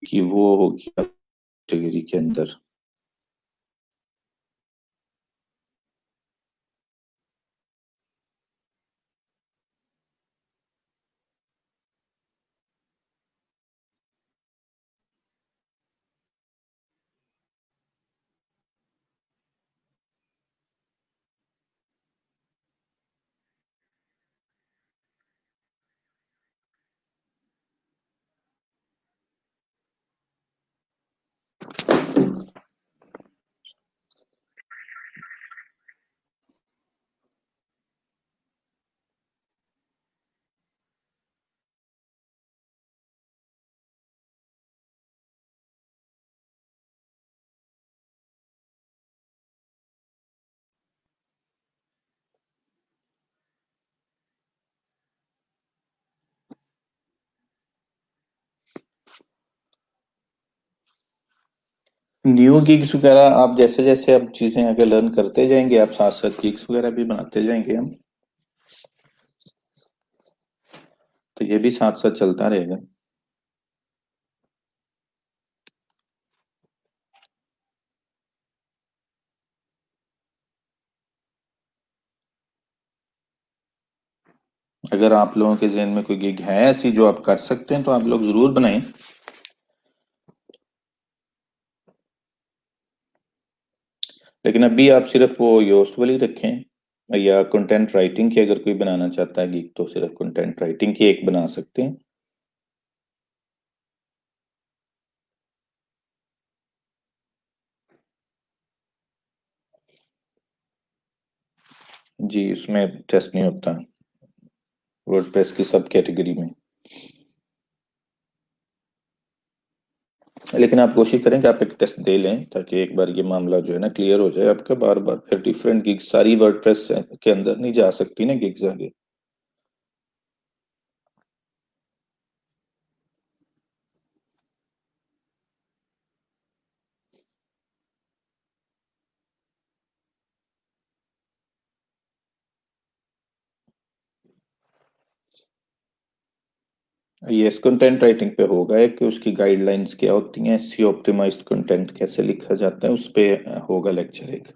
कि वो होगी कैटेगरी के अंदर। न्यू गिग्स वगैरह आप जैसे जैसे अब चीजें आगे लर्न करते जाएंगे, आप साथ साथ गिग्स वगैरह भी बनाते जाएंगे हम। तो ये भी साथ साथ चलता रहेगा। अगर आप लोगों के जहन में कोई गिग है ऐसी जो आप कर सकते हैं तो आप लोग जरूर बनाएं। लेकिन अभी आप सिर्फ वो योस्ट वाली रखें, या कंटेंट राइटिंग की अगर कोई बनाना चाहता है गिग तो सिर्फ कंटेंट राइटिंग की एक बना सकते हैं। जी, उसमें टेस्ट नहीं होता वर्डप्रेस की सब कैटेगरी में। लेकिन आप कोशिश करें कि आप एक टेस्ट दे लें ताकि एक बार ये मामला जो है ना क्लियर हो जाए आपका। बार बार फिर डिफरेंट गिग्स सारी वर्डप्रेस के अंदर नहीं जा सकती ना गिग्स आगे। यस, कंटेंट राइटिंग पे होगा एक कि उसकी गाइडलाइंस क्या होती हैं, एसईओ ऑप्टिमाइज्ड कंटेंट कैसे लिखा जाता है, उस पे होगा लेक्चर एक।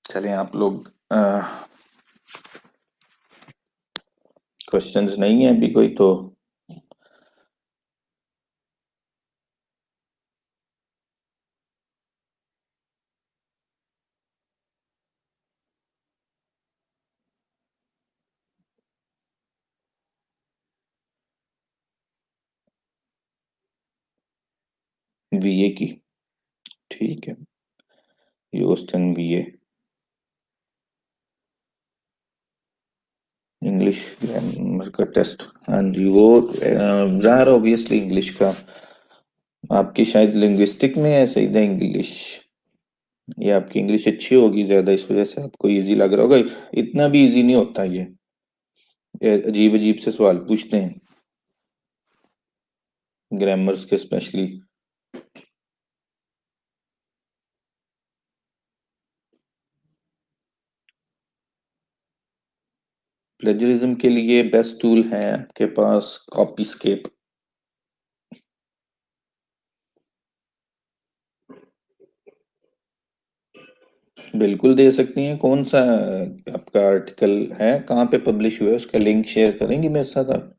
चलें आप लोग, क्वेश्चंस नहीं है अभी कोई तो वीए की, ठीक है, Yoast and VA English grammar का टेस्ट। हाँ जी, वो ज़ाहिर ऑब्वियसली इंग्लिश का आपकी शायद लिंग्विस्टिक में है सही है इंग्लिश, ये आपकी इंग्लिश अच्छी होगी ज्यादा इस वजह से आपको इजी लग रहा होगा। इतना भी इजी नहीं होता ये अजीब अजीब से सवाल पूछते हैं ग्रामर्स के स्पेशली। प्लेजरिज्म के लिए बेस्ट टूल है आपके पास कॉपीस्केप। बिल्कुल दे सकती हैं। कौन सा आपका आर्टिकल है, कहाँ पे पब्लिश हुआ है, उसका लिंक शेयर करेंगी मेरे साथ आप?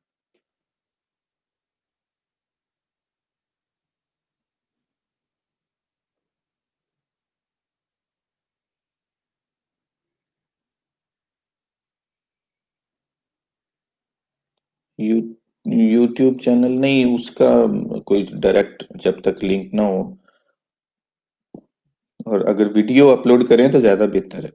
यू यूट्यूब चैनल नहीं, उसका कोई डायरेक्ट जब तक लिंक ना हो, और अगर वीडियो अपलोड करें तो ज्यादा बेहतर है।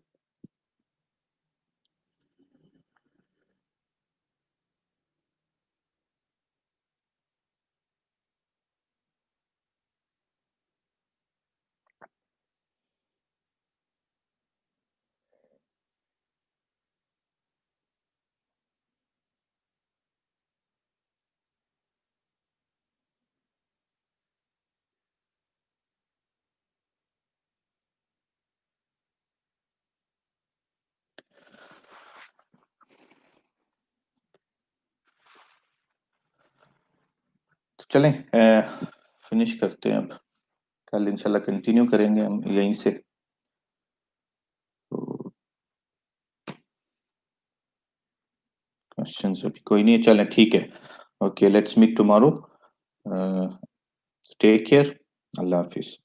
तो चलें फिनिश करते हैं अब, कल इंशाल्लाह कंटिन्यू करेंगे हम यहीं से। तो क्वेश्चंस अभी कोई नहीं है, चलें ठीक है। Okay, let's meet tomorrow. Take care, अल्लाह हाफिज।